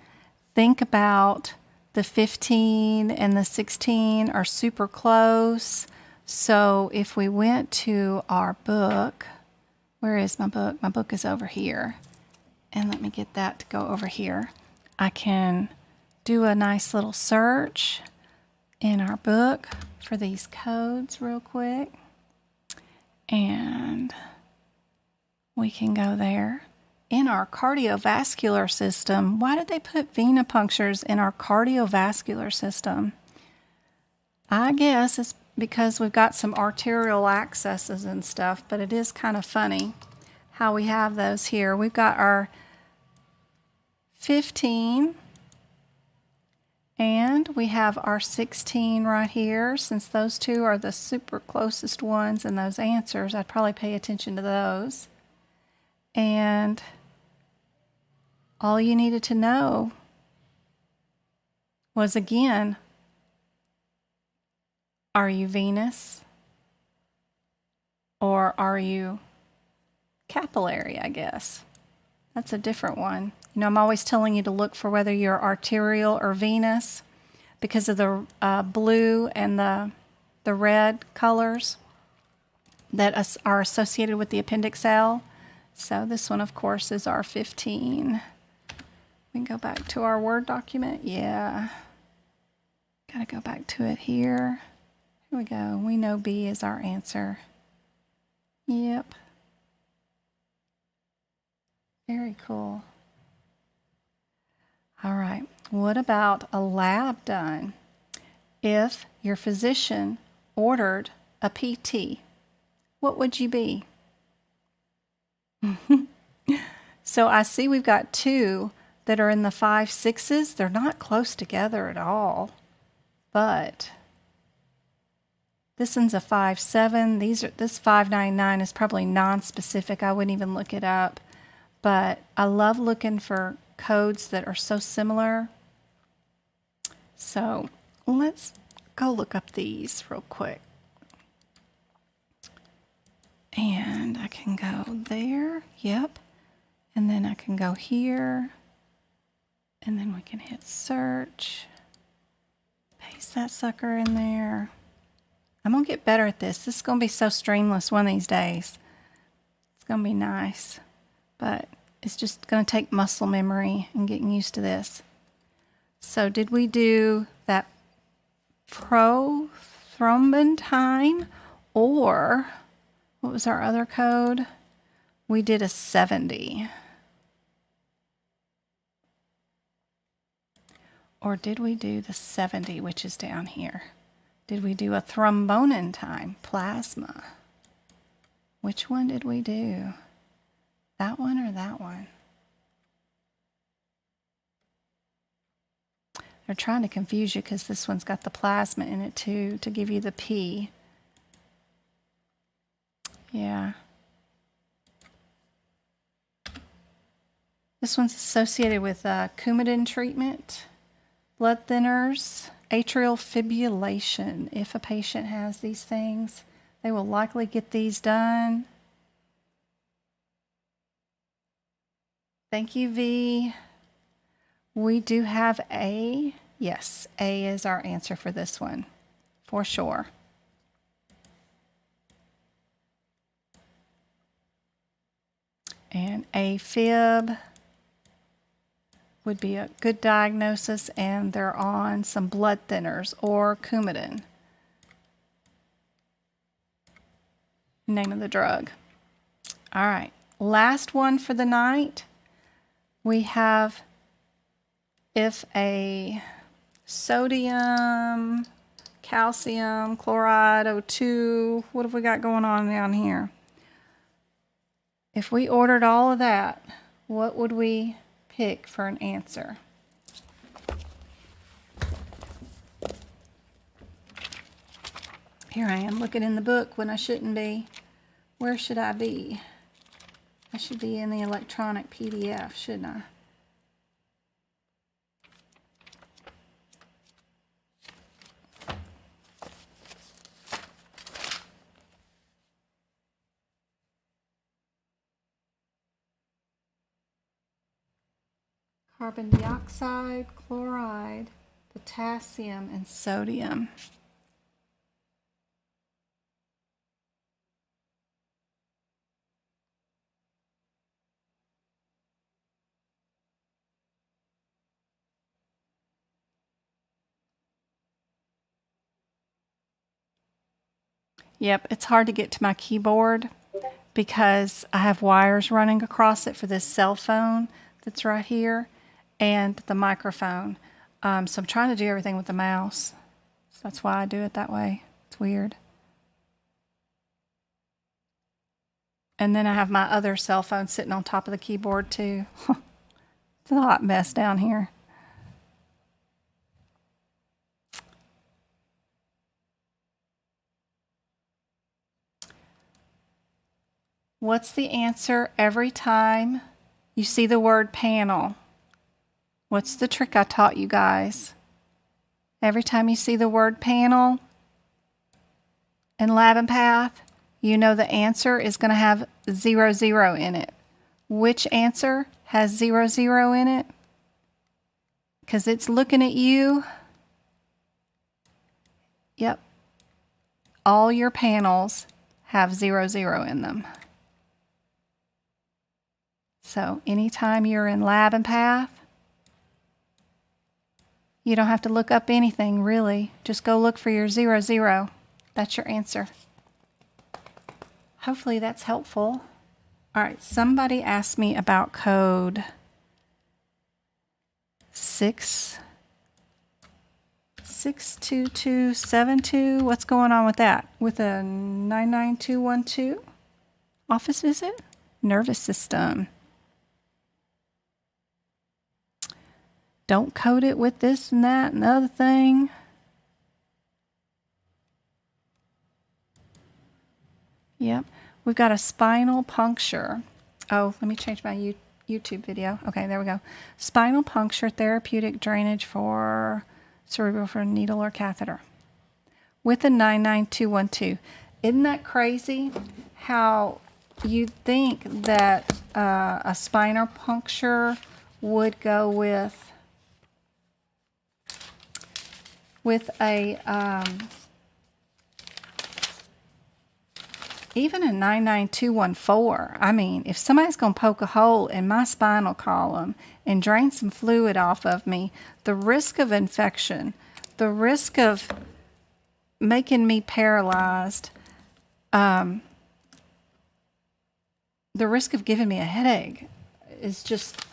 think about the 15 and the 16 are super close. So if we went to our book, where is my book? My book is over here. And let me get that to go over here. I can do a nice little search in our book for these codes real quick. And we can go there. In our cardiovascular system, why did they put venipunctures in our cardiovascular system? I guess it's because we've got some arterial accesses and stuff, but it is kind of funny how we have those here. We've got our 15 and we have our 16 right here. Since those two are the super closest ones in those answers, I'd probably pay attention to those. And all you needed to know was, again, are you venous or are you capillary, I guess. That's a different one. You know, I'm always telling you to look for whether you're arterial or venous because of the blue and the red colors that are associated with the appendix L. So this one, of course, is our 15. We can go back to our Word document. Yeah. Got to go back to it here. Here we go. We know B is our answer. Yep. Very cool. All right. What about a lab done? if your physician ordered a PT, what would you be? So I see we've got two that are in the 5/6s. They're not close together at all, but this one's a 5/7. This 599 is probably non-specific. I wouldn't even look it up, but I love looking for codes that are so similar. So let's go look up these real quick. And I can go there, yep. And then I can go here. And then we can hit search. Paste that sucker in there. I'm going to get better at this. This is going to be so streamless one of these days. It's going to be nice. But it's just going to take muscle memory and getting used to this. So did we do that prothrombin, or what was our other code? We did a 70. Or did we do the 70, which is down here? Did we do a thrombonin time, plasma? Which one did we do? That one or that one? They're trying to confuse you because this one's got the plasma in it too, to give you the P. Yeah. This one's associated with Coumadin treatment, blood thinners, atrial fibrillation. If a patient has these things, they will likely get these done. Thank you, V. We do have A. Yes, A is our answer for this one, for sure. And AFib would be a good diagnosis, and they're on some blood thinners or Coumadin. Name of the drug. All right, last one for the night. We have if a sodium, calcium, chloride, O2, what have we got going on down here? If we ordered all of that, what would we pick for an answer? Here I am looking in the book when I shouldn't be. Where should I be? I should be in the electronic PDF, shouldn't I? Carbon dioxide, chloride, potassium, and sodium. Yep, it's hard to get to my keyboard because I have wires running across it for this cell phone that's right here and the microphone. So I'm trying to do everything with the mouse. So that's why I do it that way. It's weird. And then I have my other cell phone sitting on top of the keyboard too. It's a hot mess down here. What's the answer every time you see the word panel? What's the trick I taught you guys? Every time you see the word panel in Lab and Path, you know the answer is going to have 0, 0 in it. Which answer has 0, 0 in it? Because it's looking at you. Yep. All your panels have 0, 0 in them. So anytime you're in Lab and Path, you don't have to look up anything really. Just go look for your 0, 0. That's your answer. Hopefully that's helpful. All right, somebody asked me about code 6, 62272. What's going on with that? With a 99212 office visit? Nervous system. Don't code it with this and that and the other thing. Yep. We've got a spinal puncture. Oh, let me change my YouTube video. Okay, there we go. Spinal puncture, therapeutic drainage for cerebral for needle or catheter with a 99212. Isn't that crazy how you'd think that a spinal puncture would go with a even a 99214. I mean, if somebody's going to poke a hole in my spinal column and drain some fluid off of me, the risk of infection, the risk of making me paralyzed, the risk of giving me a headache is just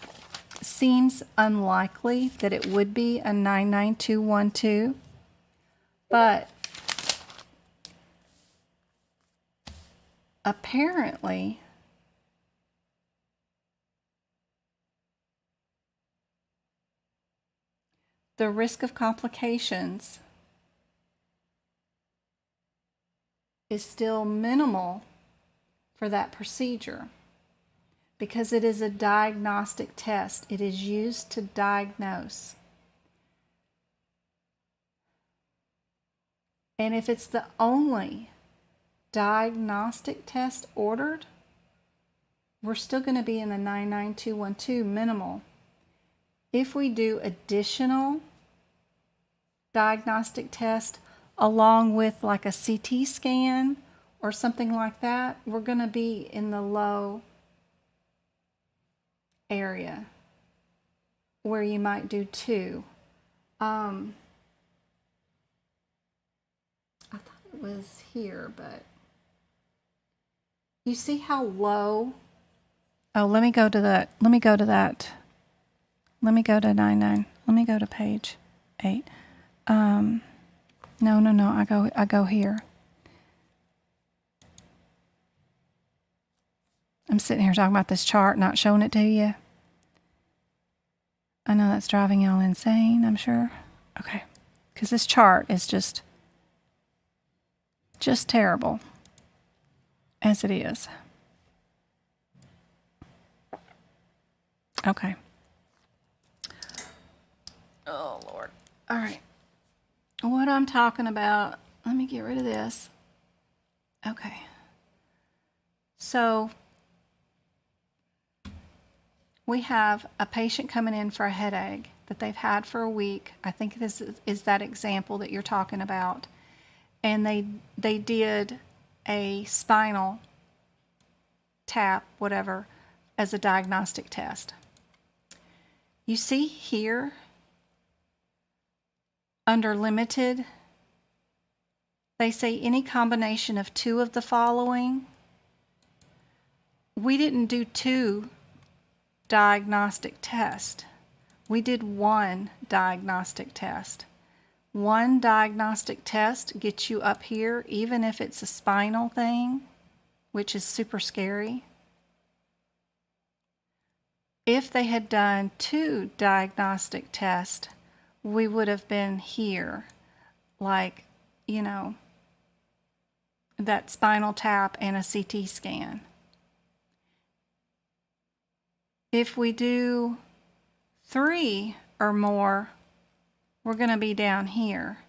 seems unlikely that it would be a 99212. But apparently, the risk of complications is still minimal for that procedure because it is a diagnostic test. It is used to diagnose. And if it's the only diagnostic test ordered, we're still going to be in the 99212 minimal. If we do additional diagnostic test along with like a CT scan or something like that, we're going to be in the low area where you might do two. I thought it was here, but you see how low? Oh, let me go to that. Let me go to 99. Let me go to page 8. No. I go here. I'm sitting here talking about this chart, not showing it to you. I know that's driving y'all insane, I'm sure. Okay. Because this chart is just terrible as it is. Okay. Oh, Lord. All right. What I'm talking about, let me get rid of this. Okay. So we have a patient coming in for a headache that they've had for a week. I think this is that example that you're talking about. And they did a spinal tap, whatever, as a diagnostic test. You see here, under limited, they say any combination of two of the following. We didn't do two diagnostic tests. We did one diagnostic test. One diagnostic test gets you up here, even if it's a spinal thing, which is super scary. If they had done two diagnostic tests, we would have been here, like, that spinal tap and a CT scan. If we do 3 or more, we're going to be down here.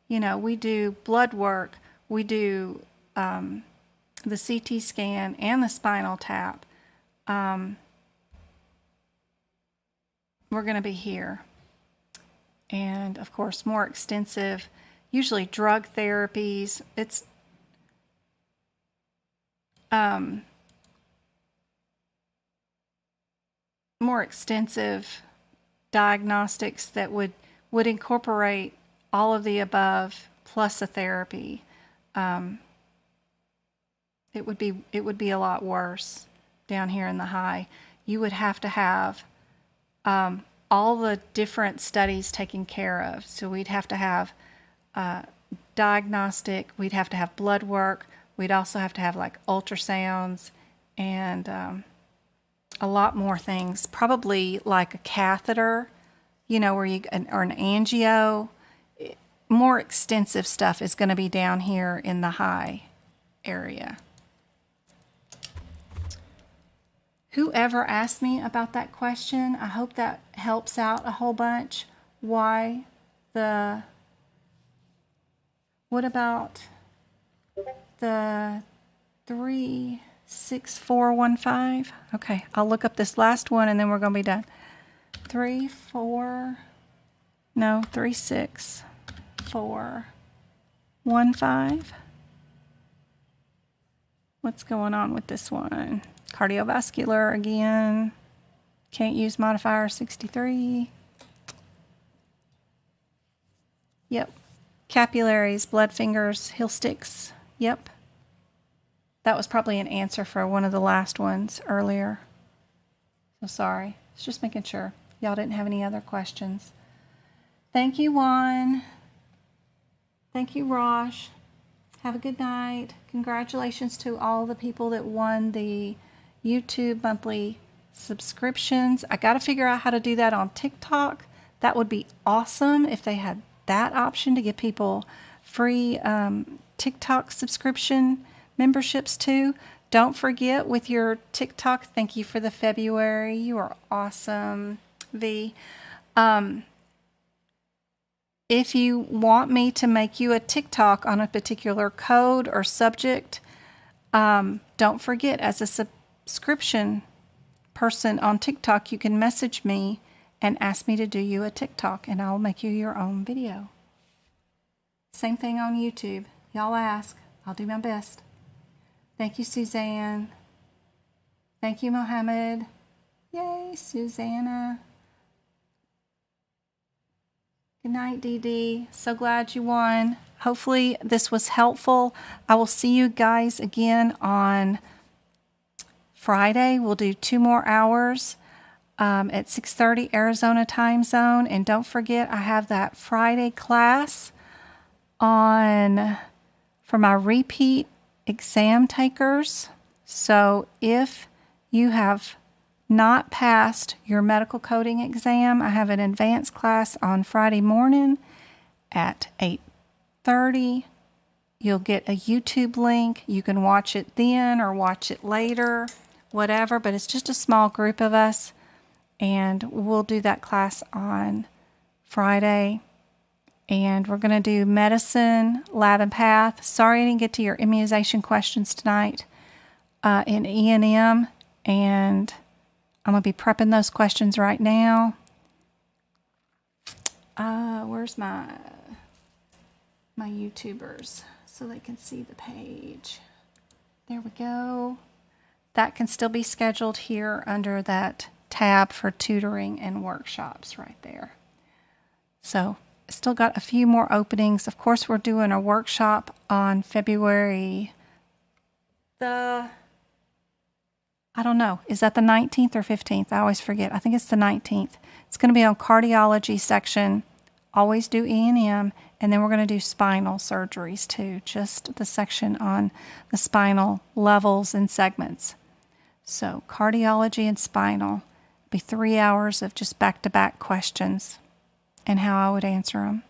We do blood work, we do the CT scan and the spinal tap. We're going to be here. And of course, more extensive, usually drug therapies. It's more extensive diagnostics that would incorporate all of the above plus a therapy. It would be a lot worse down here in the high. You would have to have all the different studies taken care of. So we'd have to have diagnostic. We'd have to have blood work. We'd also have to have like ultrasounds and a lot more things. Probably like a catheter, you know, or an angio. More extensive stuff is going to be down here in the high area. Whoever asked me about that question, I hope that helps out a whole bunch. Why the, what about the 36415? Okay, I'll look up this last one and then we're going to be done. 36415. What's going on with this one? Cardiovascular again. Can't use modifier 63. Yep. Capillaries, blood fingers, heel sticks. Yep. That was probably an answer for one of the last ones earlier. So sorry. It's just making sure y'all didn't have any other questions. Thank you, Juan. Thank you, Rosh. Have a good night. Congratulations to all the people that won the YouTube monthly subscriptions. I got to figure out how to do that on TikTok. That would be awesome if they had that option to give people free TikTok subscription memberships too. Don't forget with your TikTok, thank you for the February. You are awesome, V. If you want me to make you a TikTok on a particular code or subject, don't forget, as a subscription person on TikTok, you can message me and ask me to do you a TikTok, and I'll make you your own video. Same thing on YouTube. Y'all ask. I'll do my best. Thank you, Suzanne. Thank you, Mohammed. Yay, Susanna. Good night, Dee Dee. So glad you won. Hopefully this was helpful. I will see you guys again on Friday. We'll do 2 more hours at 6:30 Arizona time zone. And don't forget, I have that Friday class on for my repeat exam takers. So if you have not passed your medical coding exam, I have an advanced class on Friday morning at 8:30. You'll get a YouTube link. You can watch it then or watch it later, whatever, but it's just a small group of us, and we'll do that class on Friday. And we're going to do medicine, lab, and path. Sorry I didn't get to your immunization questions tonight in E&M, and I'm going to be prepping those questions right now. Where's my YouTubers so they can see the page? There we go. That can still be scheduled here under that tab for tutoring and workshops right there. So still got a few more openings. Of course, we're doing a workshop on February I don't know. Is that the 19th or 15th? I always forget. I think it's the 19th. It's going to be on cardiology section. Always do E&M. And then we're going to do spinal surgeries too. Just the section on the spinal levels and segments. So cardiology and spinal. It'll be 3 hours of just back-to-back questions and how I would answer them.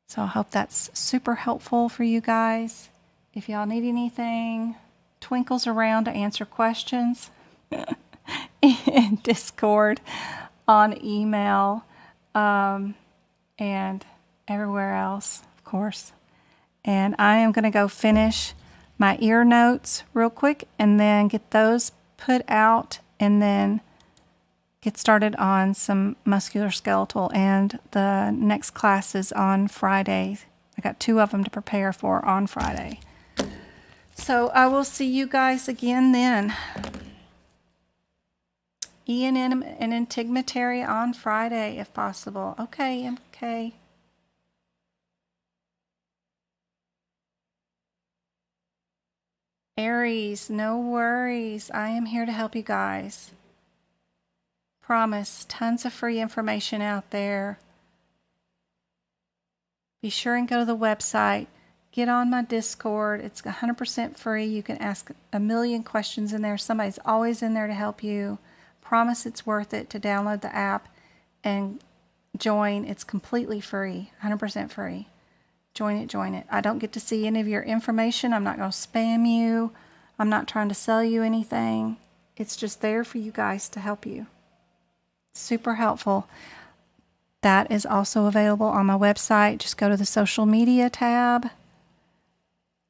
So I hope that's super helpful for you guys. If y'all need anything, Twinkle's around to answer questions in Discord, on email, and everywhere else, of course. And I am going to go finish my ear notes real quick and then get those put out and then get started on some musculoskeletal. And the next class is on Friday. I got 2 of them to prepare for on Friday. So I will see you guys again then. E&M and integumentary on Friday if possible. Okay, MK. Aries, no worries. I am here to help you guys. Promise, tons of free information out there. Be sure and go to the website. Get on my Discord. It's 100% free. You can ask a million questions in there. Somebody's always in there to help you. Promise it's worth it to download the app and join. It's completely free, 100% free. Join it, join it. I don't get to see any of your information. I'm not going to spam you. I'm not trying to sell you anything. It's just there for you guys to help you. Super helpful. That is also available on my website. Just go to the social media tab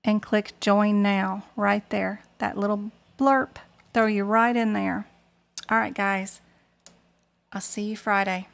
and click join now right there. That little blurb, throw you right in there. All right, guys. I'll see you Friday.